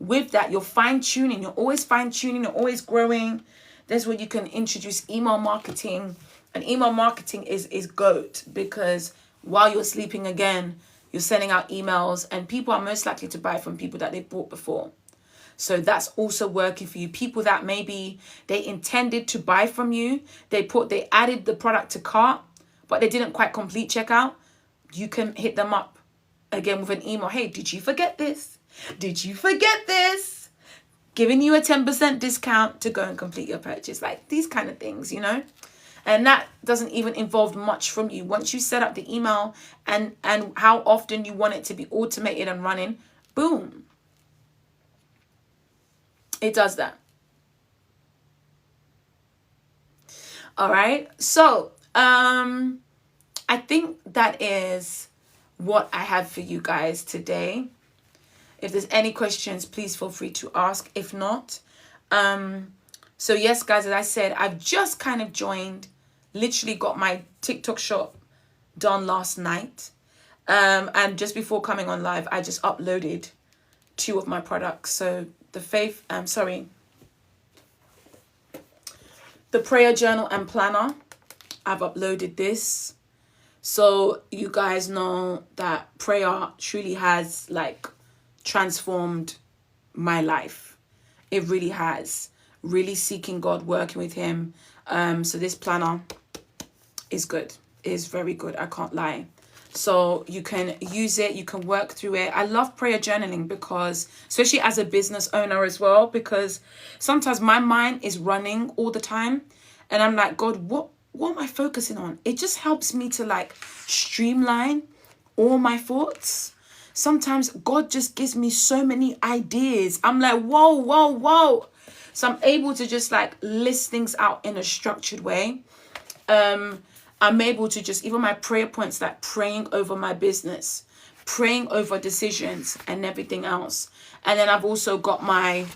with that, you're fine-tuning. You're always fine-tuning. You're always growing. That's where you can introduce email marketing. And email marketing is GOAT, because while you're sleeping again, you're sending out emails and people are most likely to buy from people that they bought before. So that's also working for you. People that maybe they intended to buy from you, they added the product to cart, but they didn't quite complete checkout. You can hit them up again with an email. Hey, did you forget this? Did you forget this? Giving you a 10% discount to go and complete your purchase. Like these kind of things, And that doesn't even involve much from you. Once you set up the email and how often you want it to be automated and running, boom. It does that. All right. So I think that is what I have for you guys today. If there's any questions, please feel free to ask. If not, so yes, guys, as I said, I've just kind of joined, literally got my TikTok shop done last night. And just before coming on live, I just uploaded 2 of my products. So the prayer journal and planner, I've uploaded this. So you guys know that prayer truly has transformed my life. It really has. Really seeking God, working with him. So this planner is good. It is very good. I can't lie. So you can use it. You can work through it. I love prayer journaling because, especially as a business owner as well, because sometimes my mind is running all the time. And I'm like, God, what am I focusing on? It just helps me to streamline all my thoughts. Sometimes God just gives me so many ideas. I'm like, whoa. So I'm able to just list things out in a structured way. I'm able to just, even my prayer points, praying over my business, praying over decisions and everything else. And then I've also got my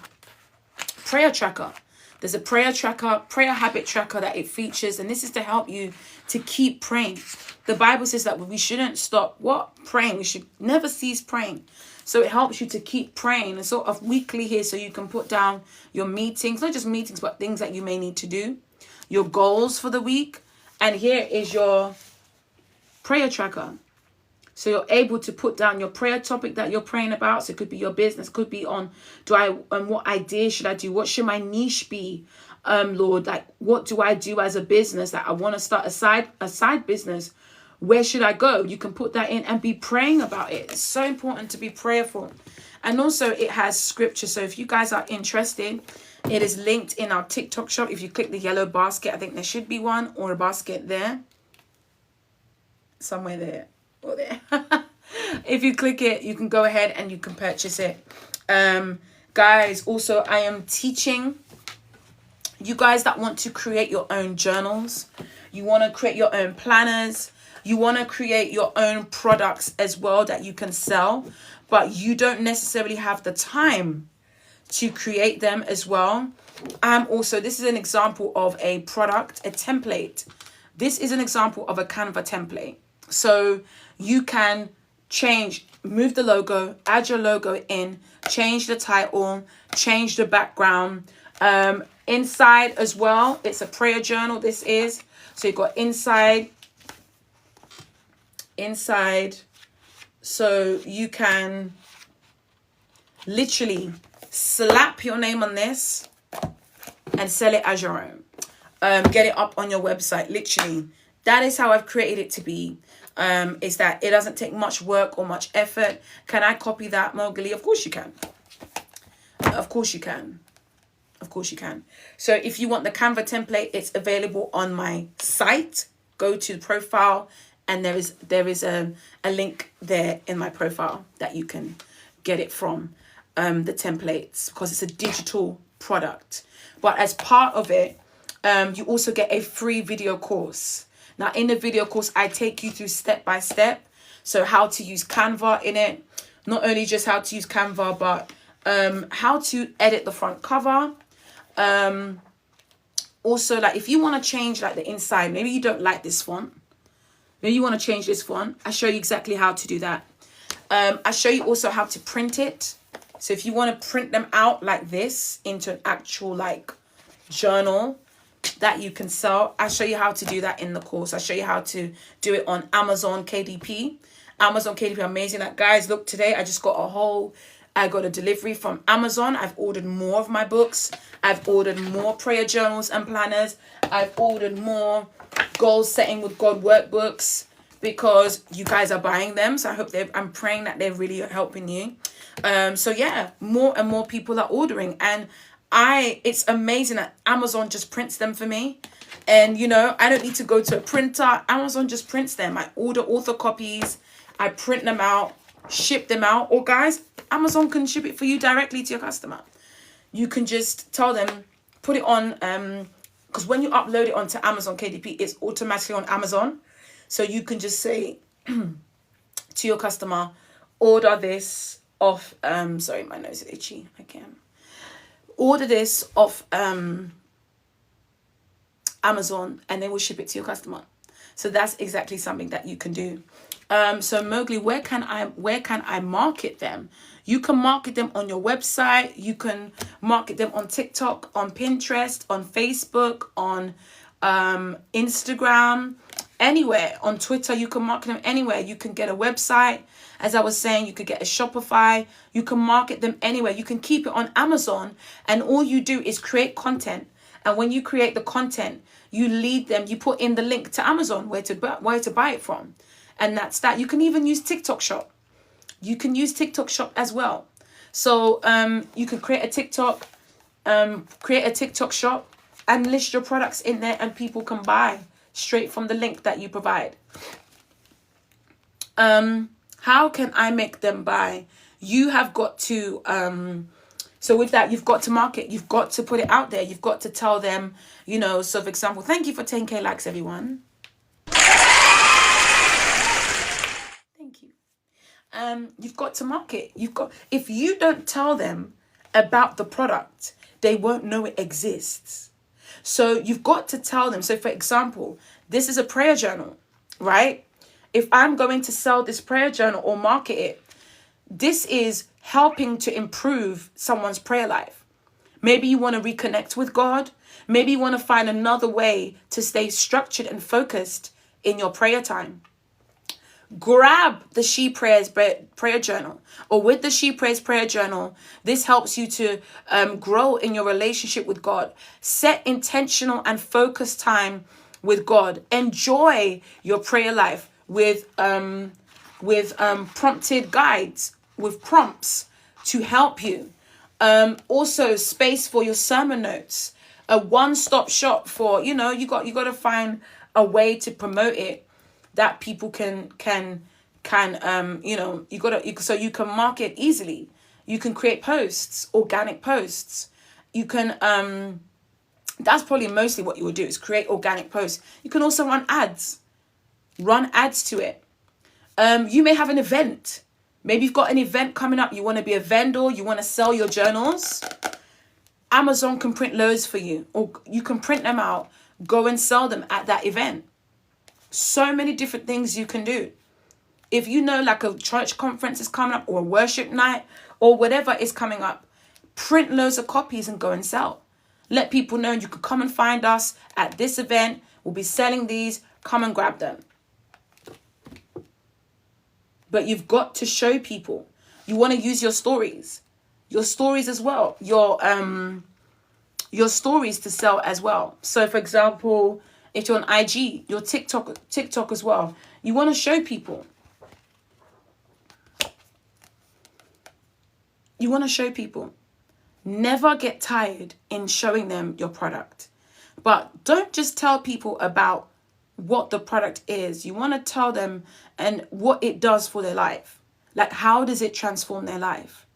prayer tracker. There's a prayer tracker, prayer habit tracker that it features. And this is to help you to keep praying. The Bible says that we shouldn't stop praying. We should never cease praying. So it helps you to keep praying and sort of weekly here, so you can put down your meetings, not just meetings, but things that you may need to do, your goals for the week. And here is your prayer tracker. So you're able to put down your prayer topic that you're praying about. So it could be your business, could be on what ideas should I do? What should my niche be? Lord, what do I do as a business? I want to start a side business. Where should I go? You can put that in and be praying about it. It's so important to be prayerful. And also it has scripture. So if you guys are interested, it is linked in our TikTok shop. If you click the yellow basket, I think there should be one, or a basket there. Somewhere there or there. If you click it, you can go ahead and you can purchase it. Guys, also I am teaching you guys that want to create your own journals, you want to create your own planners, you want to create your own products as well that you can sell, but you don't necessarily have the time to create them as well. Also, this is an example of a product, a template. This is an example of a Canva template. So you can move the logo, add your logo in, change the title, change the background. Inside as well, it's a prayer journal, this is. So you've got inside. So you can literally slap your name on this and sell it as your own. Get it up on your website, literally. That is how I've created it to be. Is that it doesn't take much work or much effort. Can I copy that, Mowgli? Of course you can. Of course you can. Of course you can. So if you want the Canva template, it's available on my site. Go to the profile and there is a link there in my profile that you can get it from, the templates, because it's a digital product. But as part of it, you also get a free video course. Now in the video course, I take you through step by step. So how to use Canva in it. Not only just how to use Canva, but how to edit the front cover. Also, like if you want to change like the inside, maybe you don't like this font, maybe you want to change this font, I show you exactly how to do that. I show you also how to print it. So if you want to print them out like this into an actual like journal that you can sell, I show you how to do that in the course. I show you how to do it on Amazon KDP. Amazon KDP, amazing. Like guys, look, today I just got I got a delivery from Amazon. I've ordered more of my books. I've ordered more prayer journals and planners. I've ordered more goal setting with God workbooks because you guys are buying them. So I hope I'm praying that they're really helping you. So yeah, more and more people are ordering, and it's amazing that Amazon just prints them for me. And you know, I don't need to go to a printer. Amazon just prints them. I order author copies. I print them out, ship them out. Or guys, Amazon can ship it for you directly to your customer. You can just tell them, put it on, because when you upload it onto Amazon KDP, it's automatically on Amazon. So you can just say to your customer, order this off, sorry, my nose is itchy again. Order this off Amazon, and they will ship it to your customer. So that's exactly something that you can do. So Mowgli, where can I market them? You can market them on your website. You can market them on TikTok, on Pinterest, on Facebook, on Instagram, anywhere. On Twitter, you can market them anywhere. You can get a website. As I was saying, you could get a Shopify. You can market them anywhere. You can keep it on Amazon, and all you do is create content. And when you create the content, you lead them. You put in the link to Amazon where to buy it from. And that's that. You can even use TikTok Shop. You can use TikTok Shop as well. So you can create a TikTok shop and list your products in there, and people can buy straight from the link that you provide. How can I make them buy? You have got to, so with that, you've got to market. You've got to put it out there. You've got to tell them, you know, so for example, thank you for 10K likes, everyone. You've got to market. If you don't tell them about the product, they won't know it exists. So you've got to tell them. So for example, this is a prayer journal, right? If I'm going to sell this prayer journal or market it, this is helping to improve someone's prayer life. Maybe you want to reconnect with God. Maybe you want to find another way to stay structured and focused in your prayer time. Grab the She Prayers prayer journal, or with the She Prays prayer journal, this helps you to grow in your relationship with God. Set intentional and focused time with God. Enjoy your prayer life with prompted guides, with prompts to help you. Also, space for your sermon notes. A one-stop shop for, you got to find a way to promote it that people can can, so you can market easily. You can create posts, organic posts. You can, that's probably mostly what you would do, is create organic posts. You can also run ads to it. You may have an event. Maybe you've got an event coming up. You want to be a vendor. You want to sell your journals. Amazon can print loads for you, or you can print them out, go and sell them at that event. So many different things you can do. If you know, like a church conference is coming up, or a worship night, or whatever is coming up, print loads of copies and go and sell. Let people know you could come and find us at this event. We'll be selling these. Come and grab them. But you've got to show people. You want to use your stories as well. Your stories to sell as well. So, for example, if you're on IG, your TikTok as well. You want to show people. You want to show people. Never get tired in showing them your product. But don't just tell people about what the product is. You want to tell them and what it does for their life. Like, how does it transform their life?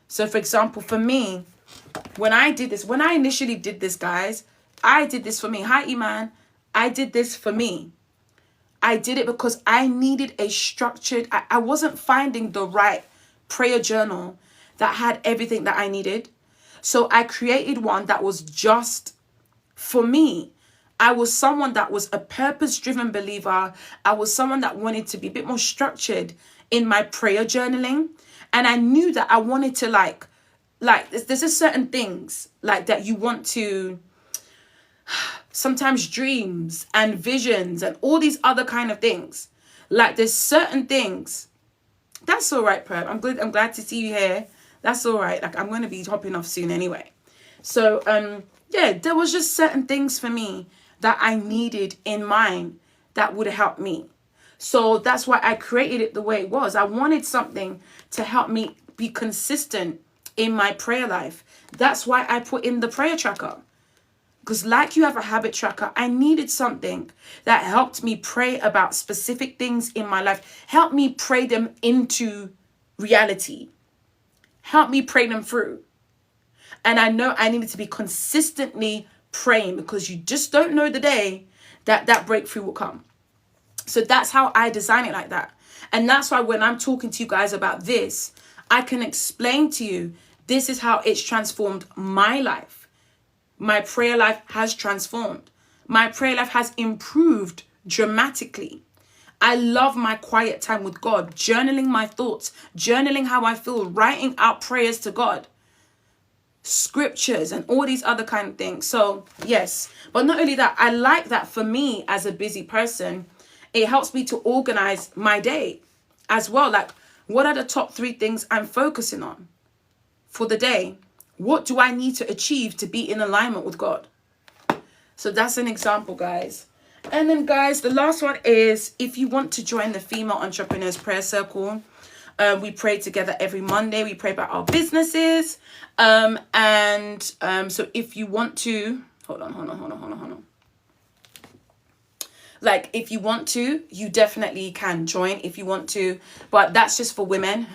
So, for example, for me, when I initially did this, guys, I did this for me. Hi, Iman. I did this for me. I did it because I needed a structured, I wasn't finding the right prayer journal that had everything that I needed. So I created one that was just for me. I was someone that was a purpose-driven believer. I was someone that wanted to be a bit more structured in my prayer journaling. And I knew that I wanted to like there's just certain things like that you want to, sometimes dreams and visions and all these other kind of things. Like, there's certain things. That's all right, Perp. I'm glad to see you here. That's all right. Like, I'm going to be hopping off soon anyway. So, yeah, there was just certain things for me that I needed in mine that would help me. So that's why I created it the way it was. I wanted something to help me be consistent in my prayer life. That's why I put in the prayer tracker. Because like you have a habit tracker, I needed something that helped me pray about specific things in my life. Help me pray them into reality. Help me pray them through. And I know I needed to be consistently praying, because you just don't know the day that breakthrough will come. So that's how I design it like that. And that's why when I'm talking to you guys about this, I can explain to you, this is how it's transformed my life. My prayer life has transformed. My prayer life has improved dramatically. I love my quiet time with God, journaling my thoughts, journaling how I feel, writing out prayers to God, scriptures and all these other kind of things. So yes, but not only that, I like that for me as a busy person, it helps me to organize my day as well. Like, what are the top 3 things I'm focusing on for the day? What do I need to achieve to be in alignment with God? So that's an example, guys. And then, guys, the last one is, if you want to join the Female Entrepreneurs Prayer Circle, we pray together every Monday. We pray about our businesses. So if you want to, hold on. Like, if you want to, you definitely can join if you want to, but that's just for women.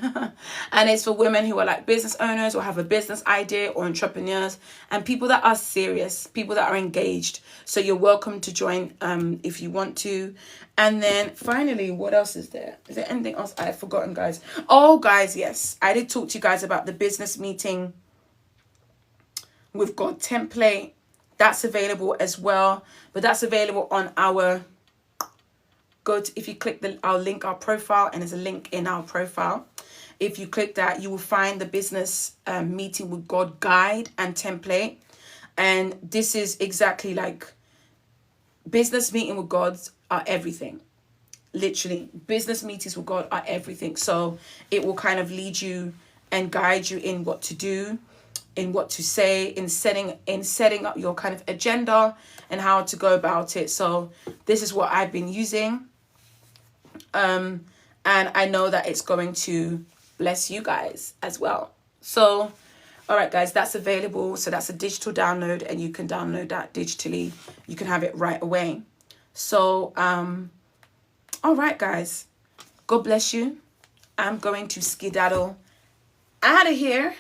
And it's for women who are like business owners or have a business idea, or entrepreneurs, and people that are serious, people that are engaged. So you're welcome to join if you want to. And then finally, what else is there? Is there anything else I've forgotten, guys? Oh, guys, yes. I did talk to you guys about the business meeting with God template. That's available as well, but that's available on our if you click our link, our profile, and there's a link in our profile. If you click that, you will find the business meeting with God guide and template. And this is exactly like business meeting with God are everything. Literally, business meetings with God are everything. So it will kind of lead you and guide you in what to do, in what to say, in setting up your kind of agenda and how to go about it. So this is what I've been using. And I know that it's going to bless you guys as well. So, all right, guys, that's available. So that's a digital download, and you can download that digitally. You can have it right away. So, all right, guys, God bless you. I'm going to skedaddle out of here,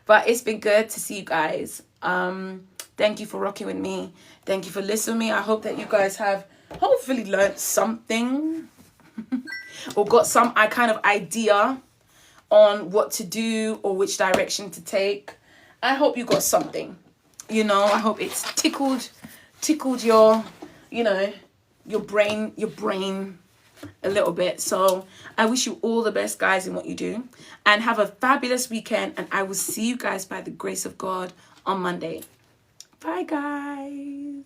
but it's been good to see you guys. Thank you for rocking with me. Thank you for listening to me. I hope that you guys have hopefully learned something or got some kind of idea on what to do or which direction to take. I hope you got something. I hope it's tickled your, your brain a little bit. So I wish you all the best, guys, in what you do, and have a fabulous weekend, and I will see you guys by the grace of God on Monday. Bye, guys.